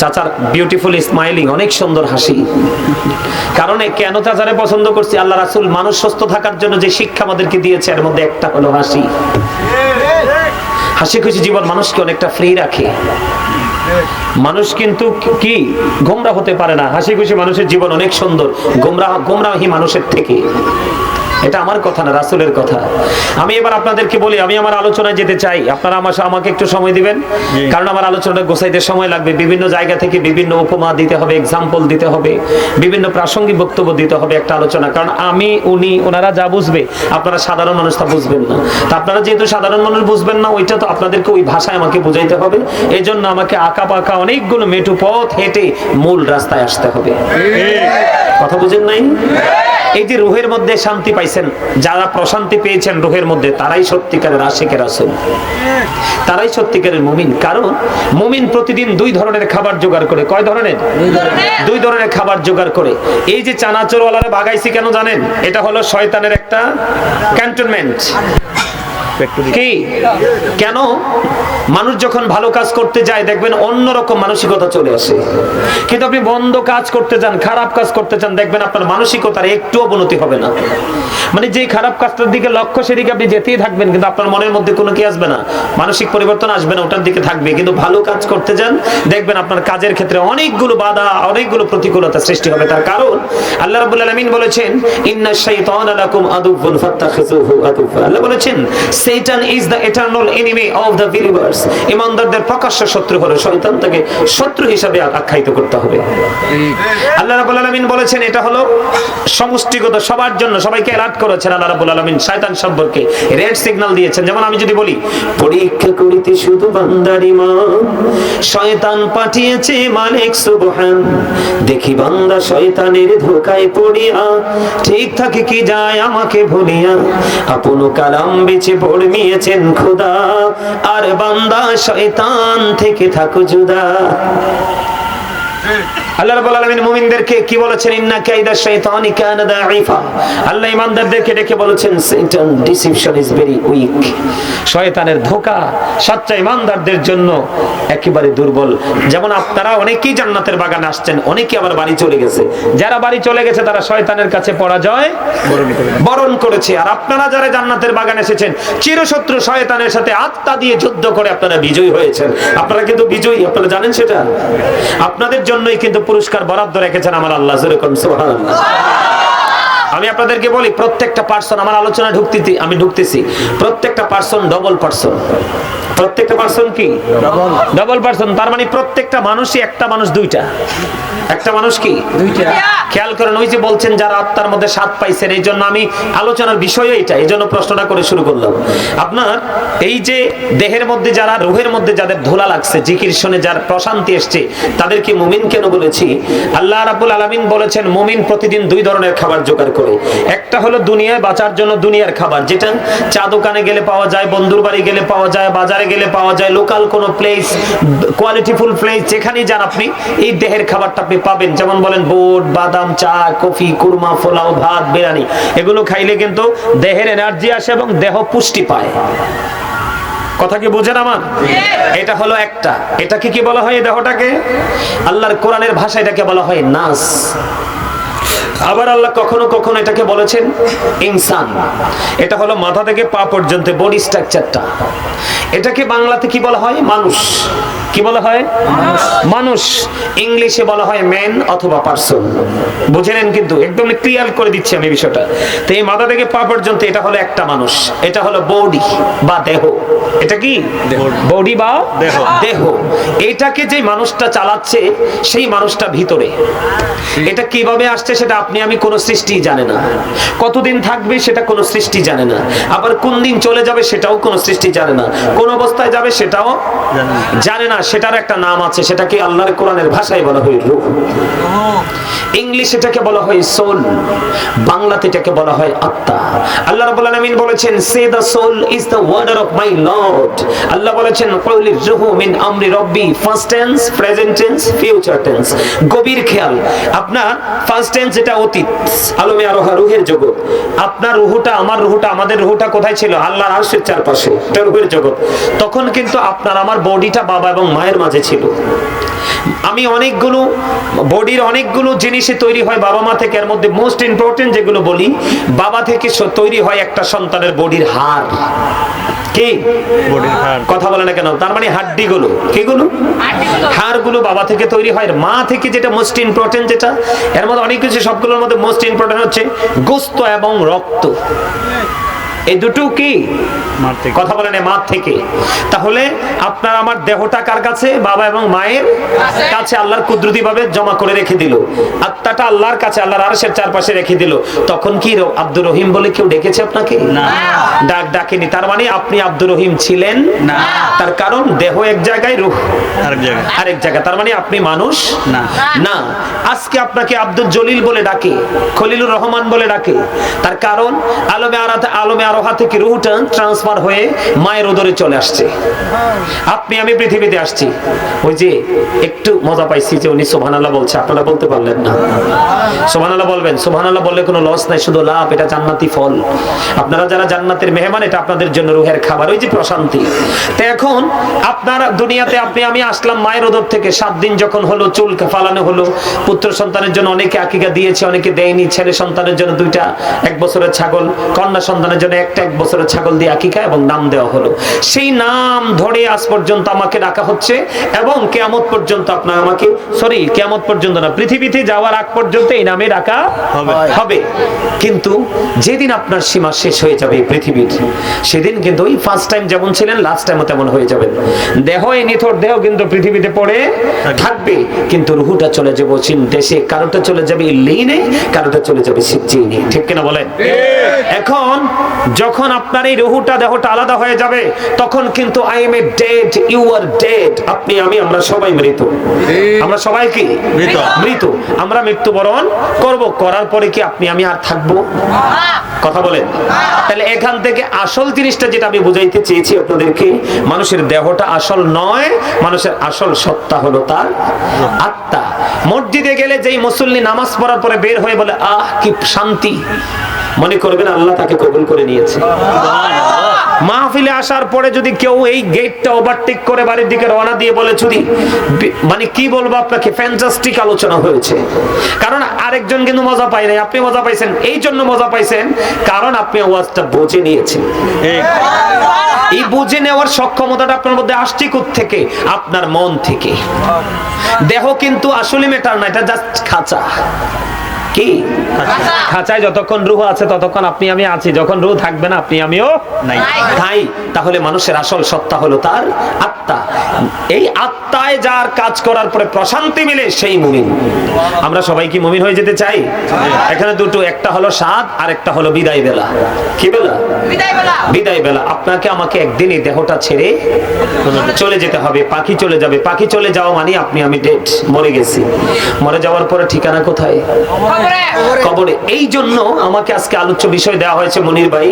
চাচার বিউটিফুল স্মাইলিং, অনেক সুন্দর হাসি। কারণ কেন চাচারে পছন্দ করছি? আল্লাহ রাসূল মানুষ সুস্থ থাকার জন্য যে শিক্ষা আমাদেরকে দিয়েছে, এর মধ্যে একটা হলো হাসি। হাসি খুশি জীবন মানুষকে অনেকটা ফ্রি রাখে। মানুষ কিন্তু কি গোমরাহ হতে পারে না। হাসি খুশি মানুষের জীবন অনেক সুন্দর, গোমরাহী মানুষের থেকে। এটা আমার কথা না, রাসূলের কথা। আমি এবার আপনাদেরকে বলি, আমি আমার আলোচনায় যেতে চাই। আপনারা আমাকে একটু সময় দিবেন, কারণ আমার আলোচনাটা গোছাইতে সময় লাগবে। বিভিন্ন জায়গা থেকে বিভিন্ন উপমা দিতে হবে, এক্সাম্পল দিতে হবে, বিভিন্ন প্রাসঙ্গিক বক্তব্য দিতে হবে একটা আলোচনা। কারণ আমি, উনি, ওনারা যা বুঝবে আপনারা সাধারণ মানুষ তা বুঝবেন না। তা আপনারা যেহেতু সাধারণ মানুষ বুঝবেন না, ওইটা তো আপনাদেরকে ওই ভাষায় আমাকে বুঝাইতে হবে। এই জন্য আমাকে আঁকা পাকা অনেকগুলো মেঠো পথ হেঁটে মূল রাস্তায় আসতে হবে। কথা বুঝেন নাই? এই যে রুহের মধ্যে শান্তি পাইছেন, যারা প্রশান্তি পেয়েছেন রুহের মধ্যে, তারাই সত্যিকারের আশিকের রাসূল, তারাই সত্যিকারের মুমিন। কারণ মুমিন প্রতিদিন দুই ধরনের খাবার জোগাড় করে। কয় ধরনের? দুই ধরনের খাবার জোগাড় করে। এই যে চানাচুরওয়ালারে ভাগাইছি কেন জানেন? এটা হলো শয়তানের একটা ক্যান্টনমেন্ট। কি কেন? মানুষ যখন ভালো কাজ করতে যায় দেখবেন অন্যরকম মানসিকতা চলে আসে। কিন্তু আপনি বন্ধ কাজ করতে যান, খারাপ কাজ করতে চান, দেখবেন আপনার মানসিকতার একটু অবনতি হবে না। মানে যে খারাপ কাজটার দিকে লক্ষ্য, সেদিকে আপনি যেতেই থাকবেন, কিন্তু আপনার মনের মধ্যে কোনো কি আসবে না, মানসিক পরিবর্তন আসবে না, ওটার দিকে থাকবে। কিন্তু ভালো কাজ করতে যান, দেখবেন আপনার কাজের ক্ষেত্রে অনেকগুলো বাধা, অনেকগুলো প্রতিকূলতা সৃষ্টি হবে। তার কারণ আল্লাহ রাব্বুল আলামিন বলেছেন, ইন্নাশ শাইতানা লাকুম আদুউন ফাত্তাখিযুহু আদুওয়া। আল্লাহ বলেছেন Satan is the eternal enemy of the believers. ইমানদারদের প্রকাশ্য শত্রু হলো শয়তান, তাকে শত্রু হিসেবে আখ্যায়িত করতে হবে। আল্লাহ রাব্বুল আলামিন বলেছেন এটা হলো সমষ্টিগত, সবার জন্য, সবাইকে অ্যালার্ট করেছেন আল্লাহ রাব্বুল আলামিন শয়তান সম্পর্কে, রেড সিগন্যাল দিয়েছেন। যেমন আমি যদি বলি, পরীক্ষা করিতে শুধু বান্দার ঈমান শয়তান পাঠিয়েছে মালিক সুবহান, দেখি বান্দা শয়তানের ধোঁকায় পড়িয়া ঠিক থাকে কি যায় আমাকে ভুলিয়া, আপন কালাম বেচে পড়মিয়েছেন খোদা, আর বান্দা শয়তান থেকে থাকো জুদা। আল্লাহ রাব্বুল আলামিন মুমিনদেরকে কি বলেছেন? ইন্না কাইদা শাইতানি কানা দাঈফা। আল্লাহ ঈমানদারদেরকে ডেকে বলেছেন Satan deception is very weak। শয়তানের ধোঁকা সচ্চা ঈমানদারদের জন্য একেবারে দুর্বল। যেমন আপনারা অনেকেই জান্নাতের বাগানে আসছেন, অনেকেই আবার বাড়ি চলে গেছে। যারা বাড়ি চলে গেছে তারা শয়তানের কাছে পরাজয় বরণ করেছে, আর আপনারা যারা জান্নাতের বাগানে এসেছেন চিরশত্রু শয়তানের সাথে আত্মা দিয়ে যুদ্ধ করে আপনারা বিজয়ী হয়েছেন। আপনারা কিন্তু বিজয়ী, আপনারা জানেন সেটা। আপনাদের জন্যই কিন্তু পুরস্কার বরাদ্দ রেখেছেন আমার আল্লাহ। যেরকম সুবহানাল্লাহ। আমি আপনাদেরকে বলি, প্রত্যেকটা পার্সন, আমার আলোচনা ঢুকতেছি, প্রত্যেকটা পার্সন ডবল পার্সন। প্রত্যেকটা পার্সন কি ডবল পার্সন? তার মানে প্রত্যেকটা মানুষই একটা মানুষ দুইটা, একটা মানুষ কি দুইটা। খেয়াল করেন, ওই যে বলছেন যারা আত্মার মধ্যে স্বাদ পাইছেন, এই জন্য আমি আলোচনার বিষয় এটা, এই জন্য প্রশ্নটা করে শুরু করলাম। আপনার এই যে দেহের মধ্যে যারা, রুহের মধ্যে যাদের ধুলা লাগছে, জিকির শুনে যার প্রশান্তি এসছে, তাদেরকে মুমিন কেন বলেছি? আল্লাহ রাব্বুল আলামিন বলেছেন মুমিন প্রতিদিন দুই ধরনের খাবার জোগাড় করে। একটা হলো দুনিয়ায় বাঁচার জন্য দুনিয়ার খাবার, যেটা চা দোকানে গেলে পাওয়া যায়, বন্ধুর বাড়ি গেলে পাওয়া যায়, বাজারে গেলে পাওয়া যায়, লোকাল কোনো প্লেস, কোয়ালিটিফুল প্লেস, যেখানেই যান আপনি এই দেহের খাবারটা আপনি পাবেন। যেমন বলেন বুট, বাদাম, চা, কফি, কুরমা, পোলাও, ভাত, বিরিয়ানি, এগুলো খাইলে কিন্তু দেহের এনার্জি আসে এবং দেহ পুষ্টি পায়। কথা কি বুঝেন আমার? এটা হলো একটা। এটাকে কি বলা হয়? এই দেহটাকে আল্লাহর কোরআনের ভাষায় এটাকে বলা হয় নাস। আবার আল্লাহ কখনো কখনো এটাকে বলেছেন ইনসান। এটা হলো মাথা থেকে পা পর্যন্ত বডি স্ট্রাকচারটা। এটাকে বাংলাতে কি বলা হয়? মানুষ। কি বলা হয়? মানুষ। ইংলিশে বলা হয় ম্যান অথবা পারসন। বুঝে নেন, কিন্তু একদম ক্লিয়ার করে দিচ্ছি আমি বিষয়টা। তো এই মাথা থেকে পা পর্যন্ত এটা হলো একটা মানুষ, এটা হলো বডি বা দেহ। এটা কি বডি বা দেহ। এটাকে যে মানুষটা চালাচ্ছে সেই মানুষটা ভিতরে। এটা কিভাবে আসছে সেটা আপনি আমি কোনো সৃষ্টি জানে না। কতদিন থাকবে সেটা কোনো সৃষ্টি জানে না। আবার কোন দিন চলে যাবে সেটাও কোনো সৃষ্টি জানে না। কোন অবস্থায় যাবে সেটাও জানে না। সেটার একটা নাম আছে, সেটাকে আল্লাহর কোরআনের ভাষায় বলা হয় রূহ। ইংলিশ এটাকে বলা হয় সোল, বাংলাতে এটাকে বলা হয় আত্মা। আল্লাহ রাব্বুল আলামিন বলেছেন say the soul is the order of my lord. Allah বলেছেন কুলির রূহু মিন আমরি রব্বি, first tense, present tense, future tense. গভীর খেয়াল, আপনার ফার্স্ট টেন্স যেটা অতীত, আলমে আরোহা, রূহের জগৎ। আপনার রূহটা, আমার রূহটা, আমাদের রূহটা কোথায় ছিল? আল্লাহর আরশের চারপাশে, এটা রূহের জগৎ। তখন কিন্তু আপনার আমার বডিটা বাবা এবং মায়ের মাঝে ছিল। আমি অনেকগুলো বডির অনেকগুলো জিনিসে তৈরি হয় বাবা মা থেকে। এর মধ্যে মোস্ট ইম্পর্টেন্ট যেগুলো বলি, বাবা থেকে তৈরি হয় একটা সন্তানের বডির হাড়। কি বডির হাড়? কথা বলে না কেন? তার মানে হাড্ডিগুলো, কিগুলো? হাড়গুলো বাবা থেকে তৈরি হয়। মা থেকে যেটা মোস্ট ইম্পর্টেন্ট, যেটা এর মধ্যে অনেক কিছু, সবগুলোর মধ্যে মোস্ট ইম্পর্টেন্ট হচ্ছে গোশত এবং রক্ত। এই দুটো কি কথা বলেন? মা থেকে। তাহলে আপনার আমার দেহটা কার কাছে? বাবা এবং মায়ের কাছে। আল্লাহর কুদরতি ভাবে জমা করে রেখে দিল। আত্মাটা আল্লাহর কাছে, আল্লাহর আরশের চারপাশে রেখে দিল। তখন কি আব্দুর রহিম বলে কেউ ডেকেছে আপনাকে? না, ডাকেনি। তার মানে আপনি আব্দুর রহিম ছিলেন না। তার কারণ দেহ এক জায়গায়, রূহ আরেক জায়গায়। তার মানে আপনি মানুষ না। আজকে আপনাকে আব্দুল জলিল বলে ডাকে, খলিলুর রহমান বলে ডাকে। তার কারণ আলমে আরোহা থেকে রূহটা ট্রান্সফার হয়ে মায়ের উদরে চলে আসছে। আপনি আমি পৃথিবীতে আসছি। ওই যে একটু মজা পাইছি যে উনি সুবহানাল্লাহ বলছে, আপনারা বলতে পারলেন না। সুবহানাল্লাহ বলবেন। সুবহানাল্লাহ বললে কোনো লস নাই, শুধু লাভ। এটা জান্নাতি ফল। আপনারা যারা জান্নাতের মেহমান, এটা আপনাদের জন্য রূহের খাবার, ওই যে প্রশান্তি। তো এখন আপনারা দুনিয়াতে, আপনি আমি আসলাম মায়ের উদর থেকে। 7 দিন যখন হলো, চুল ফালানো হলো। পুত্র সন্তানের জন্য অনেকে আকিকা দিয়েছে, অনেকে দেয়নি। ছেলে সন্তানের জন্য 2টা 1 বছরের ছাগল, কন্যা সন্তানের জন্য 1 বছরের ছাগল দিয়ে আকিকা এবং নাম দেওয়া হলো। সেই নাম ধরে আজ পর্যন্ত আমাকে ডাকা হচ্ছে এবং কিয়ামত পর্যন্ত আপনার আমাকে, কিয়ামত পর্যন্ত না, পৃথিবীতে যাওয়ার আগ পর্যন্ত এই নামে ডাকা হবে। কিন্তু যেদিন আপনার সীমা শেষ হয়ে যাবে পৃথিবীর, সেদিন কিন্তু ওই ফার্স্ট টাইম যেমন ছিলেন, লাস্ট টাইমও তেমন হয়ে যাবেন। দেহ, এই নিথর দেহ কিন্তু পৃথিবীতে পড়ে থাকবে, কিন্তু রূহটা চলে যাবে চীন দেশে। কারোটা চলে যাবে ইল্লিনে, কারোটা চলে যাবে সিজ্জিনে। ঠিক কিনা বলেন? এখন যখন আপনার এই রুহুটা দেহটা আলাদা হয়ে যাবে তখন কিন্তু I am a dead, you are dead. আপনি আমি আমরা সবাই মৃত। আমরা সবাই কি মৃত। আমরা মৃত্যুবরণ করব, করার পরে কি আপনি আমি আর থাকবো? কথা বলেন। তাহলে এখান থেকে আসল জিনিসটা যেটা আমি বুঝাইতে চেয়েছি আপনাদেরকে, মানুষের দেহটা আসল নয়, মানুষের আসল সত্তা হলো তার আত্মা। মসজিদে গেলে যেই মুসল্লি নামাজ পড়ার পরে বের হয়ে বলে আহ কি শান্তি, মনে করবেন আল্লাহ তাকে কবুল করে নিয়েছে। মাহফিলে আসার পরে যদি কেউ এই গেটটা ওভারটেক করে বাড়ির দিকে রওনা দিয়ে বলে চুরি, মানে কি বলবো আপনাকে, ফ্যান্টাস্টিক আলোচনা হয়েছে। কারণ আরেকজন কিন্তু মজা পায় নাই, আপনি মজা পাইছেন। এই জন্য মজা পাইছেন কারণ আপনি ওয়াজটা বুঝে নিয়েছেন। এই বুঝে নেওয়ার সক্ষমতাটা আপনার মধ্যে আসছে থেকে, আপনার মন থেকে। দেহ কিন্তু আসলে মেটার না, এটা জাস্ট খাঁচা। কি খাঁচায় যতক্ষণ রূহ আছে ততক্ষণ আপনি আমি আছি, যখন রূহ থাকবে না আপনি আমিও নাই। তাই তাহলে মানুষের আসল সত্তা হলো তার আত্মা। এই আত্মায় যার কাজ করার পরে প্রশান্তি মিলে সেই মুমিন। আমরা সবাই কি মুমিন হয়ে যেতে চাই? এখানে দুটো, একটা হলো সাদ আর একটা হলো বিদায় বেলা। কি বেলা? বিদায় বেলা। আপনাকে আমাকে একদিন এই দেহটা ছেড়ে চলে যেতে হবে। পাখি চলে যাবে। পাখি চলে যাওয়া মানে আপনি আমি ডেড, মরে গেছি। মরে যাওয়ার পরে ঠিকানা কোথায়? কবরে। এই জন্য আমাকে আজকে আলোচ্য বিষয় দেওয়া হয়েছে। মনির ভাই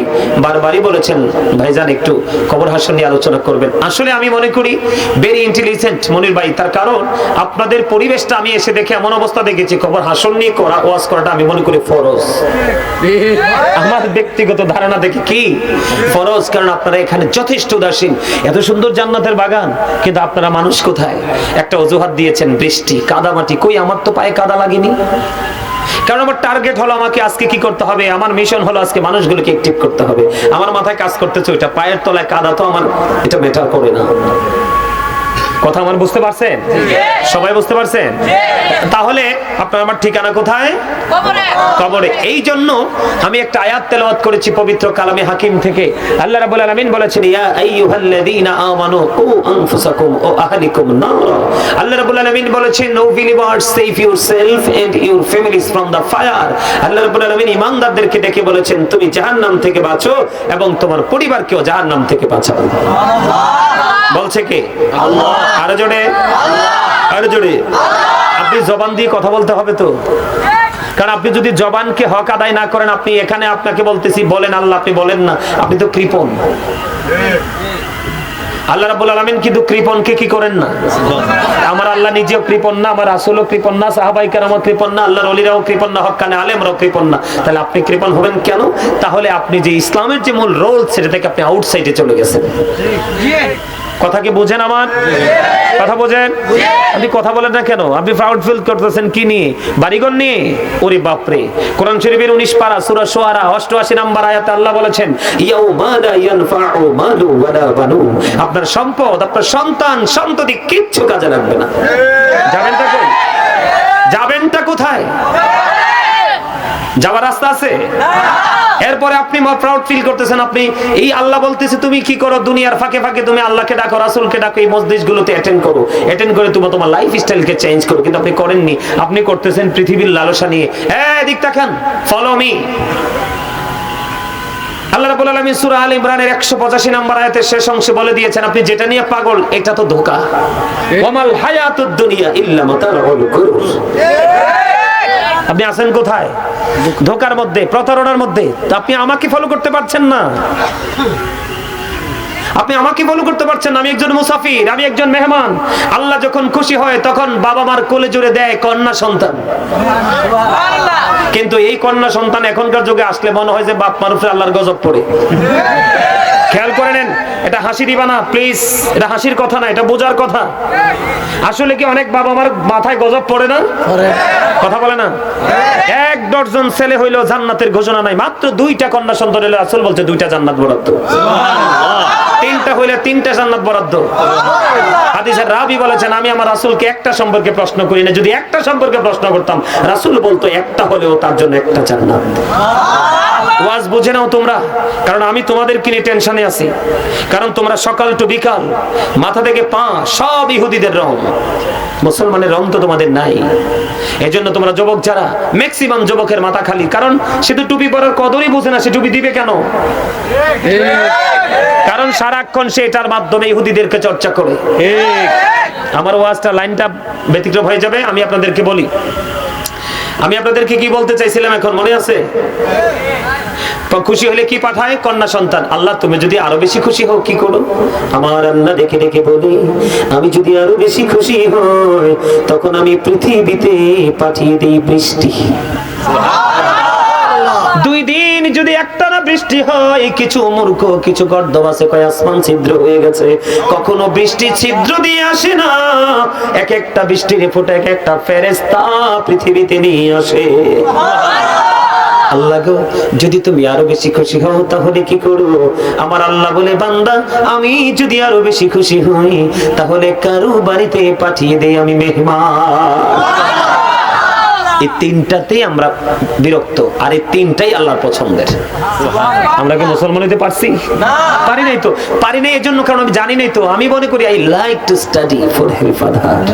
বারবারই বলেছেন ভাইজান একটু কবর হাসর নিয়ে আলোচনা করবেন। আসলে আমি মনে করি ভেরি ইন্টেলিজেন্ট মনির ভাই, তার কারণ আপনাদের পরিবেশটা আমি এসে দেখে এমন অবস্থা দেখেছি, কবর হাসর নিয়ে ওয়াজ করাটা আমি মনে করি ফরজ। আমার ব্যক্তিগত ধারণা দেখে কি ফরজ, কারণ আপনারা এখানে যথেষ্ট উদাসীন। এত সুন্দর জান্নাতের বাগান, কিন্তু আপনারা মানুষ কোথায়? একটা অজুহাত দিয়েছেন বৃষ্টি, কাদামাটি। কই, আমার তো পায়ে কাদা লাগেনি। কারণ আমার টার্গেট হলো আমাকে আজকে কি করতে হবে, আমার মিশন হলো আজকে মানুষগুলোকে অ্যাক্টিভ করতে হবে। আমার মাথায় কাজ করতেছে ওইটা, পায়ের তলায় কাদা তো আমার এটা ম্যাটার করে না। কথা আমার বুঝতে পারছেন? সবাই বুঝতে পারছেন? তাহলে আপনার আমার ঠিকানা কোথায়? কবরে। এই জন্য আমি একটা আয়াত তেলাওয়াত করেছি পবিত্র কালামে হাকিম থেকে। আল্লাহ রাব্বুল আলামিন বলেছেন ইয়া আইয়ুহাল্লাযীনা আমানু কু আনফুসাকুম ওয়া আহলিকুম নারা। আল্লাহ রাব্বুল আলামিন বলেছেন no believers save yourself and your families from the fire. Allah রাব্বুল আলামিন ঈমানদারদেরকে ডেকে বলেছেন তুমি জাহান্নাম থেকে বাঁচো এবং তোমার পরিবারকেও জাহান্নাম থেকে বাঁচাও। বলছে কে? আল্লাহ। আরো জোরে আল্লাহ, আরো জোরে আল্লাহ। আপনি জবান দিয়ে কথা বলতে হবে তো, কারণ আপনি যদি জবানকে হক আদায় না করেন, আপনি এখানে আপনাকে বলতেছি বলেন আল্লাহ, আপনি বলেন না, আপনি তো কৃপণ। আল্লাহ রাব্বুল আলামিন কিন্তু কৃপণকে কি করেন না। আমার আল্লাহ নিজেও কৃপণ না, আমার রাসূলও কৃপণ না, সাহাবায়ে কেরামও কৃপণ না, আল্লাহর ওলিরাও কৃপণ না, হক্কানে আলেমরাও কৃপণ না। তাহলে আপনি কৃপণ হবেন কেন? তাহলে আপনি যে ইসলামের যে মূল রোল সেটা থেকে আপনি আউটসাইডে চলে গেছেন। কথা কি বুঝেন? আমার কথা বোঝেন? আপনি কথা বলেন না কেন? আপনি প্রাউড ফিল করতেছেন কি নিয়ে? বাড়িঘর নিয়ে? ওরে বাপরে! কোরআন শরীফের 19 পারা সূরা শুআরা 88 নম্বর আয়াতে আল্লাহ বলেছেন ইয়াউমা লা ইয়ানফাউ মালু ওয়ালা বানুন। আপনার সম্পদ, আপনার সন্তান, সন্ততি কিচ্ছু কাজে লাগবে না। যাবেনটা কই? যাবেনটা কোথায়? যাবার রাস্তা আছে? এরপরে আপনি প্রাউড ফিল করতেছেন, আপনি এই আল্লাহ বলতেছে তুমি কি করো দুনিয়ার ফাঁকে ফাঁকে, তুমি আল্লাহকে ডাকো, রাসূলকে ডাকো, এই মজলিসগুলোতে অ্যাটেন্ড করো, অ্যাটেন্ড করে তুমি তোমার লাইফ স্টাইলকে চেঞ্জ করো, কিন্তু আপনি করেননি। আপনি করতেছেন পৃথিবীর লালসা নিয়ে। এদিক তাকান, ফলো মি। আল্লাহ রাব্বুল আলামিন সূরা আলে ইমরানের 185 নম্বর আয়াতের শেষ অংশে বলে দিয়েছেন আপনি যেটা নিয়ে পাগল এটা তো ধোঁকা। ওয়ামাল হায়াতুদ দুনিয়া ইল্লা মাতাউল গুরুর। আপনি আছেন কোথায়? ধোকার মধ্যে, প্রতারণার মধ্যে। আপনি আমাকে ফলো করতে পারছেন না, আপনি আমাকে ফলো করতে পারছেন না। আমি একজন মুসাফির, আমি একজন মেহমান। আল্লাহ যখন খুশি হয় তখন বাবা মার কোলে জুড়ে দেয় কন্যা সন্তান, কিন্তু এই কন্যা সন্তান এখনকার যুগে আসলে মনে হয় যে বাপ মার উপরে আল্লাহর গজব পড়ে। খেয়াল করে নেন, এটা হাসি দিবা না প্লিজ, এটা হাসির কথা না, এটা বোঝার কথা। আসলে কি অনেক বাবা মার মাথায় গজব পড়ে না? কথা বলে না। 1 ডজন ছেলে হইলো জান্নাতের ঘোষণা নাই, মাত্র 2টা কন্যা সন্তান হইলো রাসূল বলছে 2টা জান্নাত বরাদ্দ। 3টা হইলে 3টা জান্নাত বরাদ্দ। হাদিসের রাবী বলেছেন আমি আমার রাসূলকে একটা সম্পর্কে প্রশ্ন করি না, যদি একটা সম্পর্কে প্রশ্ন করতাম রাসূল বলতো একটা হলেও তার জন্য একটা জান্নাত। ওয়াজ বুঝে নাও তোমরা, কারণ আমি তোমাদেরকে নিয়ে টেনশনে ময়দানে আছি, কারণ তোমরা সকাল টু বিকাল মাথা থেকে পা সব ইহুদিদের রং, মুসলমানের রং তো তোমাদের নাই। এজন্য তোমরা যুবক যারা, ম্যাক্সিমাম যুবকের মাথা খালি, কারণ সে তো টুপি পরার কদরই বোঝে না, সে টুপি দিবে কেন? কারণ সারাক্ষণ সে এটার মাধ্যমে ইহুদিদেরকে চর্চা করে। আমার ওয়াজটা লাইনটা ব্যতিক্রম হয়ে যাবে, আমি আপনাদেরকে বলি, আমি আপনাদেরকে কি বলতে চাইছিলাম এখন মনে আছে? খুশি হলে কি পাঠায়? কন্যা সন্তান। আল্লাহ তুমি যদি আরো বেশি খুশি হও কি করো? আমার আল্লাহ ডেকে ডেকে বলি, আমি যদি আরো বেশি খুশি হই তখন আমি পৃথিবীতে পাঠিয়ে দিই বৃষ্টি। 2 দিন যদি একটানা বৃষ্টি হয়, কিছু মূর্খ কিছু গর্দভ আছে কয় আসমান ছিদ্র হয়ে গেছে, কখনো বৃষ্টি ছিদ্র দিয়ে আসে না। এক একটা বৃষ্টির ফোঁটা এক একটা ফেরেশতা পৃথিবীতে নিয়ে আসে। আল্লাহ গো, যদি তুমি আরো বেশি খুশি হও তাহলে কি করো? আমার আল্লাহ বলে, বান্দা আমি যদি আরো বেশি খুশি হই তাহলে কারো বাড়িতে পাঠিয়ে দেই আমি মেহমান। এই 3টাতেই আমরা বিরক্ত, আর এই 3টাই আল্লাহর পছন্দের। আমরা কি মুসলমান হতে পারছি? পারি নাই তো, পারি নাই এজন্য কারণ আমি জানি নাই তো। আমি মনে করি I like to study for হেলফাদার।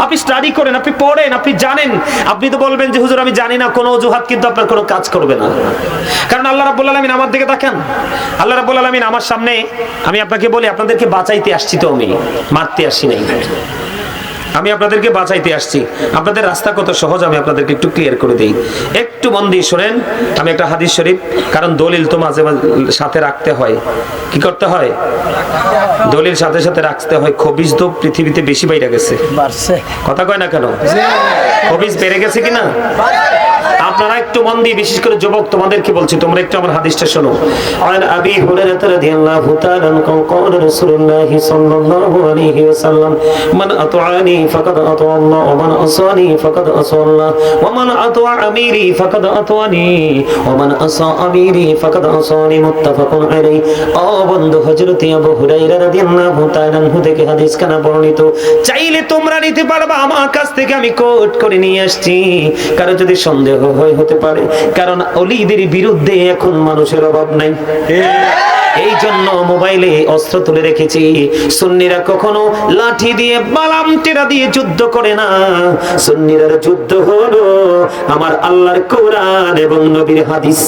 আপনি স্টাডি করেন, আপনি পড়েন, আপনি জানেন। আপনি তো বলবেন যে হুজুর আমি জানি না, কোনো অজুহাত কিন্তু আপনার কোনো কাজ করবে না। কারণ আল্লাহ রাব্বুল আলামিন আমার দিকে তাকান, আল্লাহ রাব্বুল আলামিন আমার সামনে, আমি আপনাকে বলি আপনাদেরকে বাঁচাইতে আসছি, তো আমি মারতে আসি নাই, আমি আপনাদেরকে বাঁচাইতে আসছি। আপনাদের রাস্তা কত সহজ আমি আপনাদেরকে একটু ক্লিয়ার করে দেই, একটু মন দিয়ে শোনেন। আমি একটা হাদিস শরীফ, কারণ দলিল তো মাঝে মাঝে সাথে রাখতে হয়। কি করতে হয়? দলিল সাথে সাথে রাখতে হয়। খবিজ তো পৃথিবীতে বেশি বাইরে গেছে, কথা কয় না কেন? খবিজ বেড়ে গেছে কিনা? আপনারা একটু মন দিয়ে, বিশেষ করে যুবক তোমাদেরকে বলছি, তোমরা একটু আমার হাদিসটা শোনো। আন আবি হুরায়রা রাদিয়াল্লাহু তাআলা قال رسول الله صلى الله عليه وسلم من اطاعني فقد اطاع الله ومن عصاني فقد عصى الله ومن اطاع اميري فقد اطاعني ومن عصى اميري فقد عصاني متفق عليه। ও বন্ধু, হযরত আবু হুরায়রা রাদিয়াল্লাহু তাআলা থেকে হাদিস কানা বর্ণিত, চাইলে তোমরা নিতে পারবা, আমার কাছ থেকে আমি কোট করে নিয়ে আসছি। কারো যদি সন্দেহ হতে পারে, কারণ ওলিদের বিরুদ্ধে এখন মানুষের অভাব নাই। এই জন্য মোবাইলে অস্ত্র তুলে রেখেছি। সুন্নিরা কখনো লাঠি দিয়ে বালাম টেরা দিয়ে যুদ্ধ করে না। সুন্নিরার যুদ্ধ হলো আমার আল্লাহর কোরআন এবং নবীর হাদিস।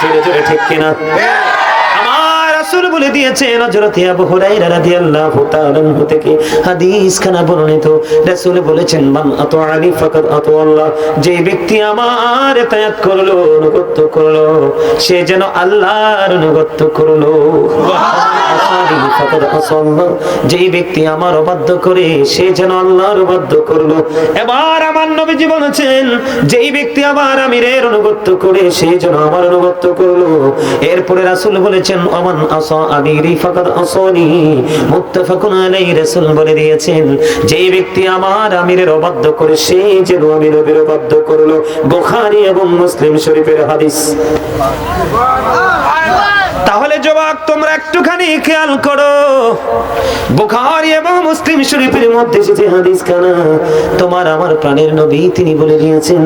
জোরে জোরে ঠিক কিনা? রাসূল বলে দিয়েছেন, হযরত আবু হুরায়রা রাদিয়াল্লাহু তাআলা থেকে হাদিস খানা বর্ণিত, রাসূল বলেছেন, মান আতাআনি ফাকাদ আতাআল্লাহ, যে ব্যক্তি আমার ইতাআত করলো, অনুগত করলো, সে যেন আল্লাহর অনুগত করলো। সুবহানাল্লাহ। ফাকাদ আসাল্লাহ, যে ব্যক্তি আমার অবাধ্য করে সে যেন আল্লাহর অবাধ্য করলো। এবার আমার নবীজি বলেছেন, যেই ব্যক্তি আমার আমিরের অনুগত করে সে যেন আমার অনুগত করলো। এরপরে রাসূল বলেছেন, আমান আসা আমিরি ফাকাদ আসানি, মুত্তাফাকুন আলাইহি। রাসূল বলে দিয়েছেন, যেই ব্যক্তি আমার আমিরের অবাধ্য করে সে যেন আমি নবীর অবাধ্য করলো। বুখারী এবং মুসলিম শরীফের হাদিস। তাহলে যুবক তোমরা একটুখানি খেয়াল করো, বুখারী এবং মুসলিম শরীফের মধ্যে যে হাদিস খানা, তোমার আমার প্রাণের নবী তিনি বলে দিয়েছেন,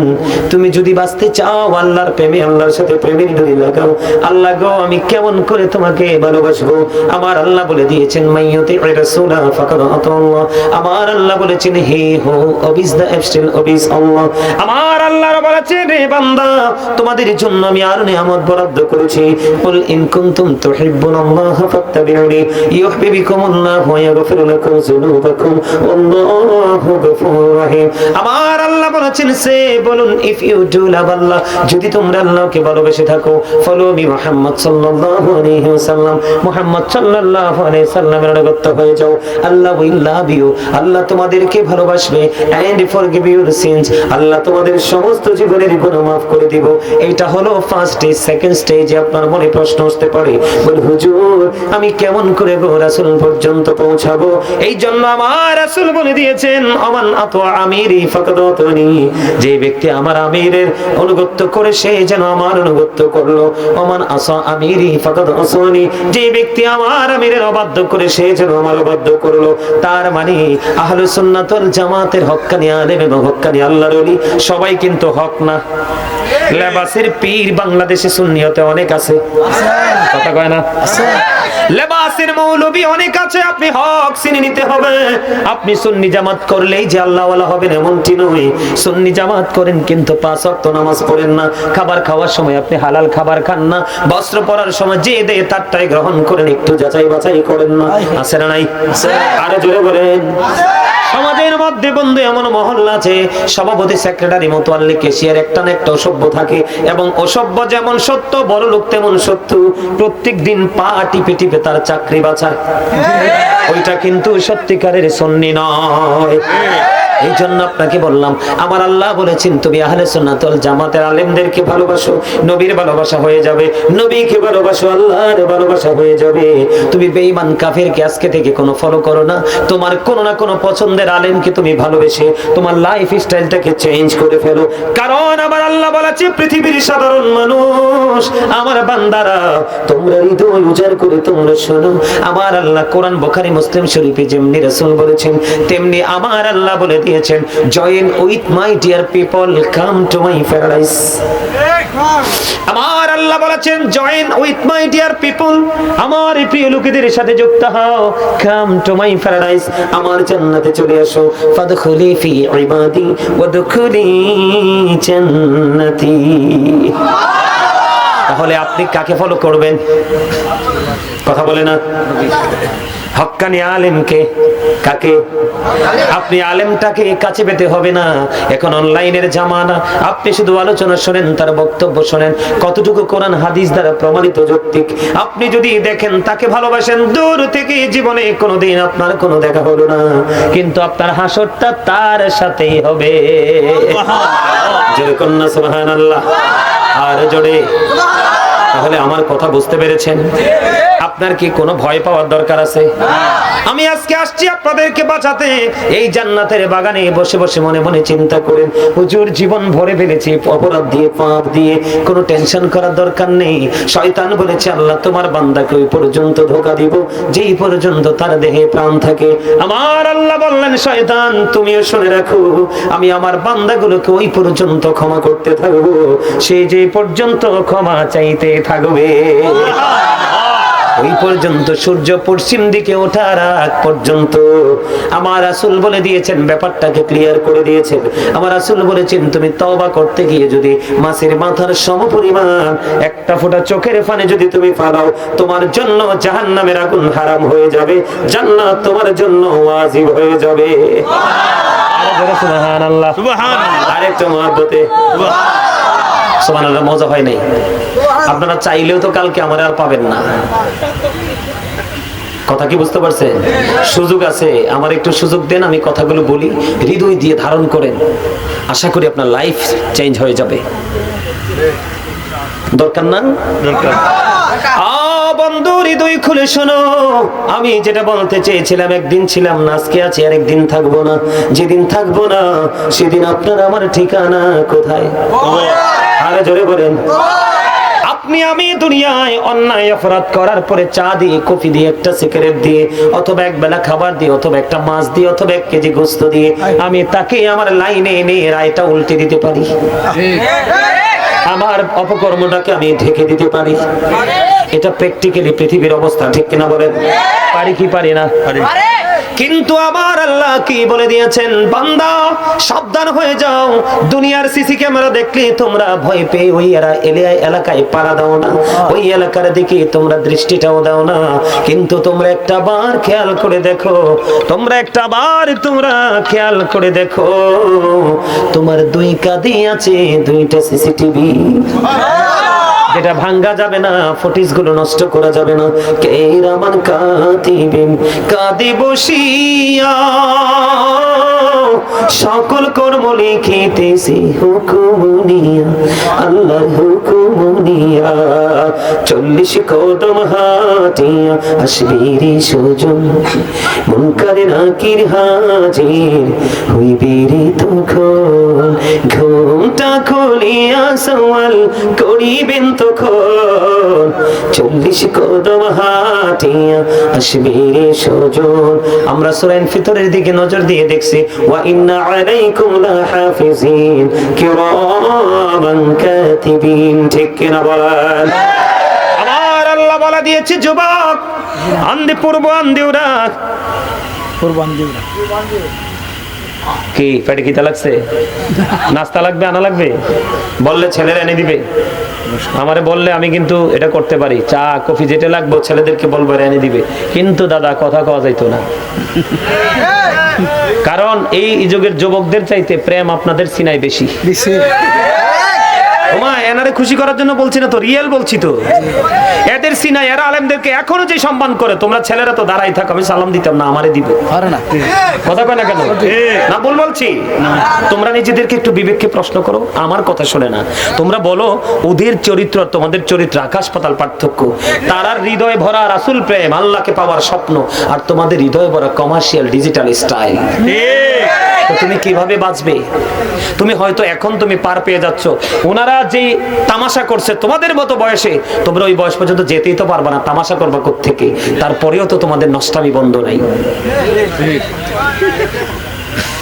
তুমি যদি বাঁচতে চাও আল্লাহর প্রেমে, আল্লাহর সাথে প্রেমের ডোরি লাগাও। আল্লাহ গো, আমি কেমন করে তোমাকে ভালোবাসবো? আমার আল্লাহ বলে দিয়েছেন, মাইয়ুতি রাসূলা ফাকাদ আতাল্লাহ। আমার আল্লাহ বলেছেন, হে হো অবিস দা এফস্টিল অবিস আল্লাহ। আমার আল্লাহ বলেছেন, রে বান্দা, তোমাদের জন্য আমি আর নিয়ামত বরাদ্দ করেছি। কুল ইন কুনতুম তুহিব্বুনাল্লাহা ফাত্তাবিউনি ইউহিব্বুকুমুল্লাহু ওয়া ইয়াগফির লাকুম যুনুবাকুম ওয়াল্লাহু গফুরুর রহিম। আমার আল্লাহ বলেছেন, সে বলুন, ইফ ইউ ডু লাভ আল্লাহ, যদি তোমরা আল্লাহকে ভালোবেসে থাকো, ফলো মি মুহাম্মদ সাল্লাল্লাহু আলাইহি ওয়াসাল্লাম, মুহাম্মদ সাল্লাল্লাহু আলাইহি সাল্লামের অনুগত হয়ে যাও। আল্লাহ উইল লাভ ইউ, আল্লাহ তোমাদেরকে ভালোবাসবে। এন্ড ফরগিভ ইউর সিনস, আল্লাহ তোমাদের সমস্ত জীবনের গুনাহ মাফ করে দিব। এটা হলো ফার্স্ট স্টেজ। সেকেন্ড স্টেজে আপনার মনে প্রশ্ন আসতে পারে। বল হুজুর আমি কেমন করে গো রাসূল পর্যন্ত পৌঁছাবো? এই জন্য আমার রাসূল বলে দিয়েছেন আমান আতা আমিরি ফাকাদ আতানি, যে ব্যক্তি আমার আমিরের অনুগত করে সে যেন আমার অনুগত করলো। আমান আসা আমিরি ফাকাদ আসানি, যে ব্যক্তি আমার আমিরের অবাধ্য করে সে যেন আমার অবাধ্য করলো। তার মানে আহলুস সুন্নাত ওয়াল জামাতের হক্কানি আলেম এবং হক্কানি আল্লাহর ওলি সবাই কিন্তু হক না। লেবাসের পীর বাংলাদেশে সুন্নিয়তে অনেক আছে, কথা কয় না? লেবাসের মৌলবী অনেক আছে। আপনি হক চিনে নিতে হবে। আপনি সুন্নি জামাত করলেই যে আল্লাহ ওয়ালা হবেন এমনটি নয়। সুন্নি জামাত করেন কিন্তু 5 ওয়াক্ত নামাজ পড়েন না। খাবার খাওয়ার সময় আপনি হালাল খাবার খান না। বস্ত্র পরার সময় যে দেয় তারটাই গ্রহণ করেন, একটু যাচাই বাছাই করেন না। আছে না নাই? আরো জোরে বলেন। সমাজের মধ্যে বন্ধু এমন মহল্লা আছে, সভাপতি সেক্রেটারি মোতাল্লি কেশিয়ার একটা না একটা অসভ্য থাকে, এবং অসভ্য যেমন সত্য বড় লোক তেমন সত্য। প্রত্যেক দিন পা টিপে টিপে তার চাকরি বাঁচায়, ওইটা কিন্তু সত্যিকারের সুন্নি নয়। এই জন্য আপনাকে বললাম, আমার আল্লাহ বলেছেন তুমি আহলে সুন্নাত ওয়াল জামাতের আলেমদেরকে ভালোবাসো, নবীর ভালোবাসা হয়ে যাবে। নবীকে ভালোবাসো, আল্লাহর ভালোবাসা হয়ে যাবে। তুমি বেঈমান কাফেরকে আজকে থেকে কোনো ফলো করো না। তোমার কোনো না কোনো পছন্দের আলেমকে তুমি ভালোবেসে তোমার লাইফ স্টাইলটাকে চেঞ্জ করে ফেলো। কারণ আমার আল্লাহ বলেছে পৃথিবীর সাধারণ মানুষ আমার বান্দারা, তোমরা হৃদয় উজাড় করে তোমরা শোনো। আমার আল্লাহ কোরআন বুখারী মুসলিম শরীফে যেমনি রাসূল বলেছেন তেমনি আমার আল্লাহ বলে দিয়েছেন, join with my dear people, come to my paradise. আমার আল্লাহ বলেছেন join with my dear people, আমার প্রিয় লোকেদের সাথে যুক্ত হও, কাম টু মাই প্যারাডাইস, আমার জান্নাতে চলে আসো। ফাদখুলি ফি ইবাদি ওয়াদখুলি জান্নাতি। তাহলে আপনি কাকে ফলো করবেন? কথা বলে না? হক্কানি আলেমকে, কাকে? আপনি আলেমটাকে কাছে পেতে হবে না। এখন অনলাইনের জামানা, আপনি শুধু আলোচনা শোনেন, তার বক্তব্য শোনেন, কতটুকু কোরআন হাদিস দ্বারা প্রমাণিত যৌক্তিক। আপনি যদি দেখেন তাকে ভালোবাসেন, দূর থেকে জীবনে কোনোদিন আপনার কোনো দেখা হলো না, কিন্তু আপনার হাসরটা তার সাথেই হবে। জোরে কন্যা সুবহানাল্লাহ, আর জোরে। তাহলে আমার কথা বুঝতে পেরেছেন? আপনার কি কোনো ভয় পাওয়ার দরকার আছে? আমি আজকে আসছি আপনাদেরকে বাঁচাতে। এই জান্নাতের বাগানে বসে বসে মনে মনে চিন্তা করেন, হুজুর জীবন ভরে ফেলেছি অপরাধ দিয়ে, পাপ দিয়ে, কোনো টেনশন করার দরকার নেই। শয়তান বলেছে আল্লাহ তোমার বান্দাকে ওই পর্যন্ত ধোঁকা দিব যেই পর্যন্ত তার দেহে প্রাণ থাকে। আমার আল্লাহ বললেন শয়তান তুমিও শুনে রাখো, আমি আমার বান্দাগুলোকে ওই পর্যন্ত ক্ষমা করতে থাকবো সে যে পর্যন্ত ক্ষমা চাইতে থাকবে। ওই পর্যন্ত সূর্য পশ্চিম দিকে ওঠার আগ পর্যন্ত। আমার রাসূল বলে দিয়েছেন, ব্যাপারটাকে ক্লিয়ার করে দিয়েছেন। আমার রাসূল বলেছেন তুমি তওবা করতে গিয়ে যদি মাছের মাথার সমপরিমাণ একটা ফোঁটা চোখের পানি যদি তুমি ফালাও, তোমার জন্য জাহান্নামের আগুন হারাম হয়ে যাবে, জান্নাত তোমার জন্য ওয়াজিব হয়ে যাবে। সুবহানাল্লাহ, সুবহানাল্লাহ। আরেকটু মহব্বতে সুবহানাল্লাহ। মজা হয় নাই? আপনারা চাইলেও তো কালকে আমার আর পাবেন না। কথা কি বুঝতে পারছেন? সুযোগ আছে, আমার একটু সুযোগ দেন, আমি কথাগুলো বলি, হৃদয় দিয়ে ধারণ করেন, আশা করি আপনার লাইফ চেঞ্জ হয়ে যাবে। দরকার না? দরকার। বন্ধু হৃদয় খুলে শোনো, আমি যেটা বলতে চেয়েছিলাম, একদিন ছিলাম না, আজকে আছি, আর একদিন থাকবো না। যেদিন থাকবো না সেদিন আপনার আমার ঠিকানা কোথায়? আরে জোরে বলেন। আপনি আমি দুনিয়ায় অন্যায় অপরাধ করার পরে চা দিয়ে, কফি দিয়ে, একটা সিগারেট দিয়ে, অথবা এক বেলা খাবার দিয়ে, অথবা একটা মাছ দিয়ে, অথবা 1 কেজি গোস্ত দিয়ে আমি তাকে আমার লাইনে এনে রায়টা উল্টে দিতে পারি। আমার অপকর্মটাকে আমি ঢেকে দিতে পারি। এটা প্র্যাকটিক্যালি পৃথিবীর অবস্থা, ঠিক কিনা বলেন? পারি কি পারি না? কিন্তু আমার আল্লাহ কি বলে দিয়েছেন, বান্দা সাবধান হয়ে যাও। দুনিয়ার সিসি ক্যামেরা দেখলে তোমরা ভয় পেয়ে ওই এলাকায় পাড়া দাও না, ওই এলাকার দিকে তোমরা দৃষ্টিটাও দাও না। কিন্তু তোমরা একটা বার খেয়াল করে দেখো, তোমরা খেয়াল করে দেখো, তোমার 2 কাঁধে আছে 2টা সিসিটিভি, যেটা ভাঙ্গা যাবে না, ফুটেজ গুলো নষ্ট করা যাবে না। কেরামান কাতিবিন কাঁদে বসিয়া সকল কর্ম লিখিতেছি হুকুম নিয়া, আল্লাহর হুকুম নিয়া 40 কদম হাঁটিয়া আসবি রে সুজন মুনকার নাকির হাজির হইবি রে তখন ঘুমটা খুলিয়া সওয়াল করিবেন তখন 40 কদম হাঁটিয়া আসবি রে সুজন। আমরা সূরা ইনফিতরের দিকে নজর দিয়ে দেখছি ওয়া ইন্না আলাইকুম লাহাফিজিন কিরামান কাতিবিন, ঠিক কিনা বলেন? আমার আল্লাহ বলা দিয়েছে যুবক আন্দে পূর্ব আন্দে উড়াক কি পেটে খিদা লাগছে, নাস্তা লাগবে, আনা লাগবে, বললে ছেলেরা এনে দিবে। আমারে বললে আমি কিন্তু এটা করতে পারি, চা কফি যেটা লাগবে ছেলেদেরকে বলবো এনে দিবে, কিন্তু দাদা কথা কওয়া যাইতো না। কারণ এই যুগের যুবকদের চাইতে প্রেম আপনাদের সিনাই বেশি। ওমা এনারে খুশি করার জন্য বলছি না তো, রিয়েল বলছি তো। এদের সিনাই, এরা আলেমদেরকে এখনো যে সম্মান করে, তোমরা ছেলেরা তো দাঁড়াই থাকো, আমি সালাম দিতাম না, আমারে দিবে কথা কয় না কেন? না ভুল বলছি? তোমরা নিজেদেরকে একটু বিবেককে প্রশ্ন করো, আমার কথা শুনে না। তোমরা বলো ওদের চরিত্র আর তোমাদের চরিত্র আকাশ পাতাল পার্থক্য। তারার হৃদয়ে ভরা রাসূল প্রেম, আল্লাহকে পাওয়ার স্বপ্ন, আর তোমাদের হৃদয়ে ভরা কমার্শিয়াল ডিজিটাল স্টাইল। তো তুমি কিভাবে বাঁচবে? তুমি হয়তো এখন তুমি পার পেয়ে যাচ্ছ, ওনারা যে তামাশা করছে তোমাদের মতো বয়সে, তোমরা ওই বয়স পর্যন্ত যেতেই তো পারবা না, তামাশা করবা কোত্থেকে? তারপরেও তো তোমাদের নষ্টামি বন্ধ নাই।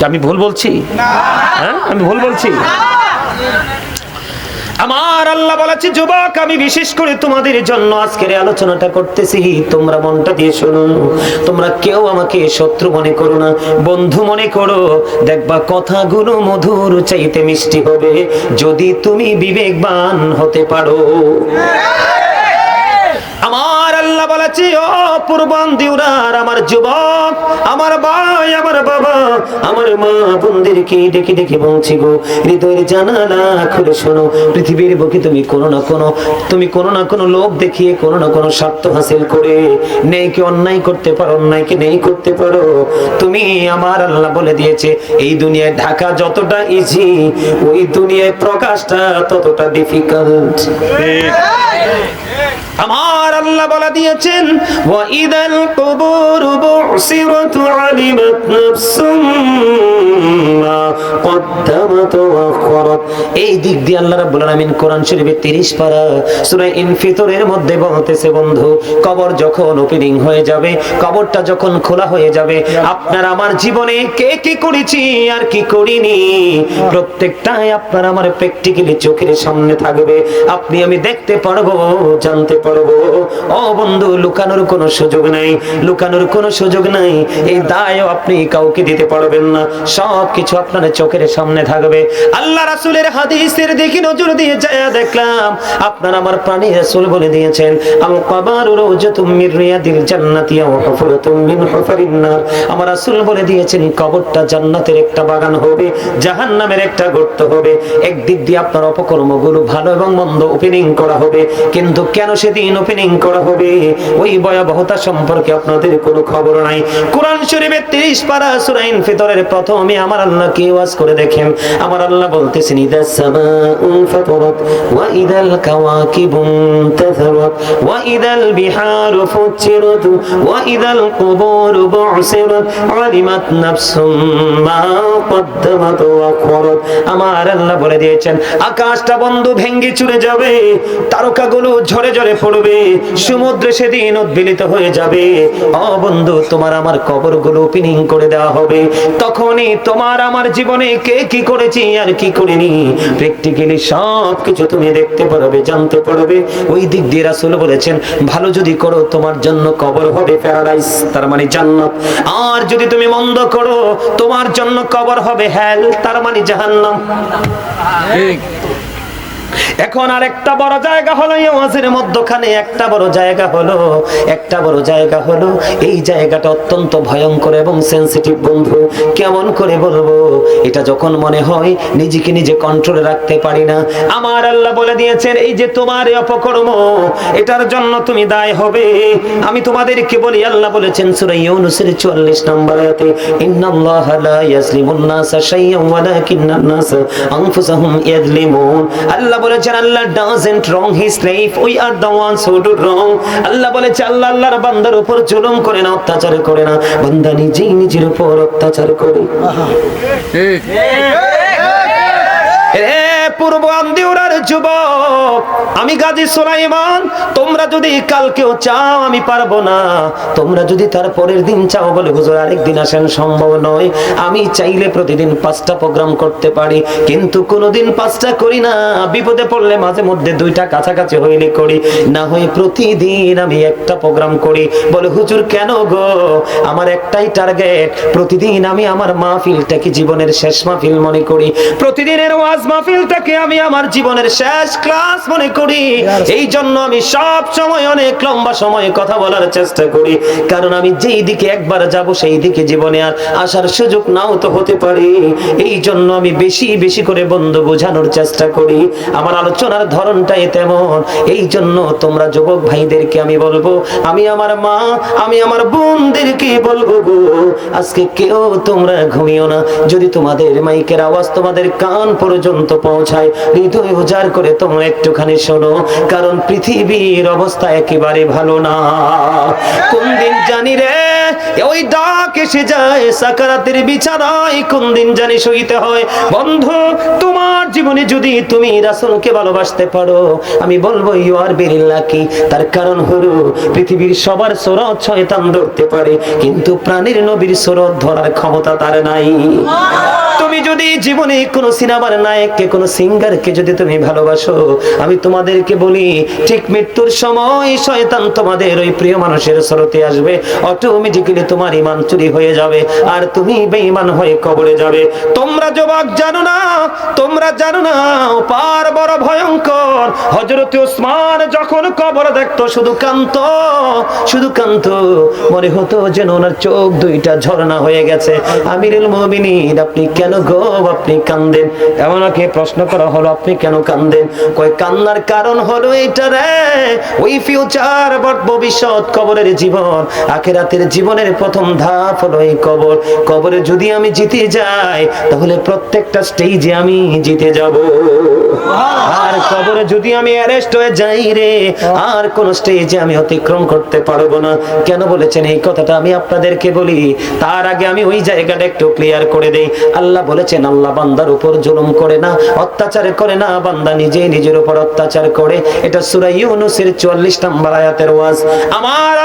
আমি ভুল বলছি? হ্যাঁ আমি ভুল বলছি? আমার আল্লাহ বলেছে যুবক আমি বিশেষ করে তোমাদের জন্য আজকের আলোচনাটা করতেছি, তোমরা মনটা দিয়ে শোনো। তোমরা কেউ আমাকে শত্রু মনে করো না, বন্ধু মনে করো। দেখবা কথাগুলো মধুর চাইতে মিষ্টি হবে যদি তুমি বিবেকবান হতে পারো। আমার আল্লাহ বলেছে ও পূর্বান্দিউরার আমার যুবক, আমার ভাই, আমার বাবা, আমার মা বোনদেরকে ডেকে ডেকে বলছি গো, হৃদয়ের জানালা খুলে শোনো। পৃথিবীর বুকে তুমি কোনো না কোনো লোভ দেখিয়ে কোনো না কোনো স্বার্থ হাসিল করে নেইকে অন্যায় করতে পারো, অন্যায়কে নেই করতে পারো। তুমি আমার আল্লাহ বলে দিয়েছে এই দুনিয়ায় ঢাকা যতটা ইজি, ওই দুনিয়ায় প্রকাশটা ততটা ডিফিকাল্ট। আমার আল্লাহ বলা দিয়েছেন ওয়া ইদাল কুবুর বুসিরাত আলিমাত নাফসুম মা কদ্দামাত ওয়া আখরাত। এই দিক দিয়ে আল্লাহ রাব্বুল আলামিন কোরআন শরীফের 30 পারা সূরা ইনফিতরের মধ্যে বলতেছে বন্ধু, কবর যখন ওপেনিং হয়ে যাবে, কবরটা যখন খোলা হয়ে যাবে, আপনার আমার জীবনে কে কি করেছি আর কি করিনি প্রত্যেকটাই আপনার আমার প্র্যাকটিক্যালি চোখের সামনে থাকবে। আপনি আমি দেখতে পারবো, জানতে পারবো। ও বন্ধু লুকানোর কোনো সুযোগ নাই, লুকানোর কোনো সুযোগ নাই। এই দায়ও আপনি কাউকে দিতে পারবেন না, সবকিছু আপনার চোখের সামনে থাকবে। আল্লাহ রাসূলের হাদিসের দিকে নজর দিয়ে যায় দেখলাম আপনার আমার প্রাণী রাসূল বলে দিয়েছেন আল কবরু রাওজাতুম মির রিয়াদিল জান্নাতি ওয়া হুফরাতুম মিন হুফারিন নার। আমার রাসূল বলে দিয়েছেন কবরটা জান্নাতের একটা বাগান হবে, জাহান্নামের একটা গর্ত হবে। একদিক দিয়ে আপনার অপকর্মগুলো ভালো এবং মন্দ ওপেনিং করা হবে, কিন্তু কেন সেদিন ওপেনিং করা হবে ওই ভয়াবহতা সম্পর্কে আপনাদের কোনো খবর নাই। কোরআন শরীফের 30 পারা সূরা ইনফিতরের প্রথমে আমার আল্লাহ কি ওয়াজ করে দেখেন। আমার আল্লাহ বলতেছেন ইদাস সামাউ ফাতারাত ওয়া ইদাল কাওয়াকিবু তাযারাত ওয়া ইদাল বিহারু ফুজিরাত ওয়া ইদাল কুবুরু বুসিরাত আলিমাত নাফসুম মা কদ্দামাত ওয়া আখরাত। আমার আল্লাহ বলে দিয়েছেন আকাশটা বন্ধু ভেঙে চুরে যাবে, তারকাগুলো ঝরে ঝরে পড়বে, সমুদ্র সেদিন উদ্বেলিত হয়ে যাবে। ও বন্ধু তোমার আমার কবরগুলো ওপেনিং করে দেওয়া হবে, তখনই তোমার আমার জীবনে কে কি করেছি আর কি করিনি প্র্যাকটিক্যালি সব কিছু তুমি দেখতে পারবে, জানতে পারবে। ওই দিক দিয়ে রাসূল বলেছেন ভালো যদি করো তোমার জন্য কবর হবে প্যারাডাইস, তার মানে জান্নাত। আর যদি তুমি মন্দ করো তোমার জন্য কবর হবে হেল, তার মানে জাহান্নাম। ঠিক। এখন আর একটা বড় জায়গা হলো এই ওয়াজের মধ্যখানে, একটা বড় জায়গা হলো এই জায়গাটা অত্যন্ত ভয়ঙ্কর এবং সেনসিটিভ বন্ধু। কেমন করে বলবো, এটা যখন মনে হয় নিজেকে নিজে কন্ট্রোলে রাখতে পারি না। আমার আল্লাহ বলে দিয়েছেন এই যে তোমার এই অপকর্ম, এটার জন্য তুমি দায় হবে। আমি তোমাদেরকে বলি আল্লাহ বলেছেন সূরা ইউনূসের 44 নম্বর আয়াতে ইন্নাল্লাহা লা ইয়াজলিমুন নাসা শাইয়্যান ওয়ালাকিন্নান নাসা আনফুসাহুম ইয়াজলিমুন। আল্লাহ বলেছে বলেছেন আল্লাহ doesn't wrong his slave, we are the ones who do wrong। আল্লাহ বলেছে আল্লাহ আল্লাহর বান্দার উপর জুলুম করে না, অত্যাচার করে না, বান্দা নিজেই নিজের উপর অত্যাচার করে।
ঠিক
পূর্ব আন্দিউরার যুবক, আমি গাজী সুলাইমান, তোমরা যদি কালকেও চাও আমি পারবো না, তোমরা যদি তার পরের দিন চাও বলে হুজুর আরেকদিন আসেন, সম্ভব নয়। আমি চাইলে প্রতিদিন 5টা প্রোগ্রাম করতে পারি, কিন্তু কোনোদিন 5টা করি না। বিপদে পড়লে মাঝে মধ্যে 2টা কাছাকাছি হইলে করি, না হয় প্রতিদিন আমি একটা প্রোগ্রাম করি। বলে হুজুর কেন গো? আমার একটাই টার্গেট, প্রতিদিন আমি আমার মাহফিলটাকে জীবনের শেষ মাহফিল মনে করি, প্রতিদিনের ওয়াজ মাহফিলটাকে আমি আমার জীবনের শেষ ক্লাস মনে করি। এই জন্য আমি সব সময় অনেক লম্বা সময় কথা বলার চেষ্টা করি, কারণ আমি যেই দিকে একবার যাব সেই দিকে জীবনে আর আসার সুযোগ নাও তো হতে পারে। এই জন্য আমি বেশি বেশি করে বন্ধু বোঝানোর চেষ্টা করি, আমার আলোচনার ধরনটাই তেমন। এই জন্য তোমরা যুবক ভাইদেরকে আমি বলবো, আমি আমার মা, আমি আমার বোনদেরকে বলবো গো, আজকে কেউ তোমরা ঘুমিও না। যদি তোমাদের মাইকের আওয়াজ তোমাদের কান পর্যন্ত পৌঁছায়, হৃদয় উজাড় করে তোমরা একটুখানি শোনো, কারণ পৃথিবীর অবস্থা একেবারে ভালো না। কোন দিন জানি রে ওই ডাক এসে যায় সাকারাতের বিছানায়, কোন দিন জানি সইতে হয়। বন্ধু, তোমার জীবনে যদি তুমি রাসূলকে ভালোবাসতে পারো, আমি বলবো ইউ আর ভেরি লাকি। তার কারণ হলো পৃথিবীর সবার সুরত শয়তান ধরতে পারে, কিন্তু প্রাণের নবীর সুরত ধরার ক্ষমতা তার নাই। তুমি যদি জীবনে কোন সিনেমার নায়ককে, কোন সিঙ্গারকে যদি তুমি ভালোবাসো, আমি তোমাদেরকে বলি ঠিক মৃত্যুর সময় শয়তান তোমাদের ওই প্রিয় মানুষের স্রোতে আসবে, অটোমেটিক্যালি তোমার ঈমান চুরি হয়ে যাবে আর তুমি বেঈমান হয়ে কবরে যাবে। তোমরা যুবক জানো না, তোমরা জানো না পার বড় ভয়ঙ্কর। হযরত ওসমান যখন কবর দেখতো শুধু কাঁদতো, শুধু কাঁদতো, মনে হতো যেন ওনার চোখ 2টা ঝর্ণা হয়ে গেছে। আমিরুল মুমিনিন, আপনি কেন গো আপনি কাঁদেন? এমনকি প্রশ্ন করা হলো আপনি কেন কাঁদেন? কই কান্নার কারণ হলো এইটা রে, ওই ফিউচার ভবিষ্যৎ কবরের জীবন, আখিরাতের জীবনের প্রথম ধাপ হলো এই কবর। কবরে যদি আমি জিতে যাই তাহলে প্রত্যেকটা স্টেজে আমি জিতে যাব, আর কবরে যদি আমি অ্যারেস্ট হয়ে যাই রে, আর কোন স্টেজে আমি অতিক্রম করতে পারবো না। কেন বলেছেন এই কথাটা আমি আপনাদেরকে বলি, তার আগে আমি ওই জায়গাটা একটু ক্লিয়ার করে দেই। আল্লাহ বলেছেন আল্লাহ বান্দার উপর জুলুম করে না, অত্যাচার করে না, বান্দা নিজে নিজের উপর অত্যাচার করে। এটা সূরা ইউনূসের 44 নম্বর আয়াতের ওয়াজ। আমার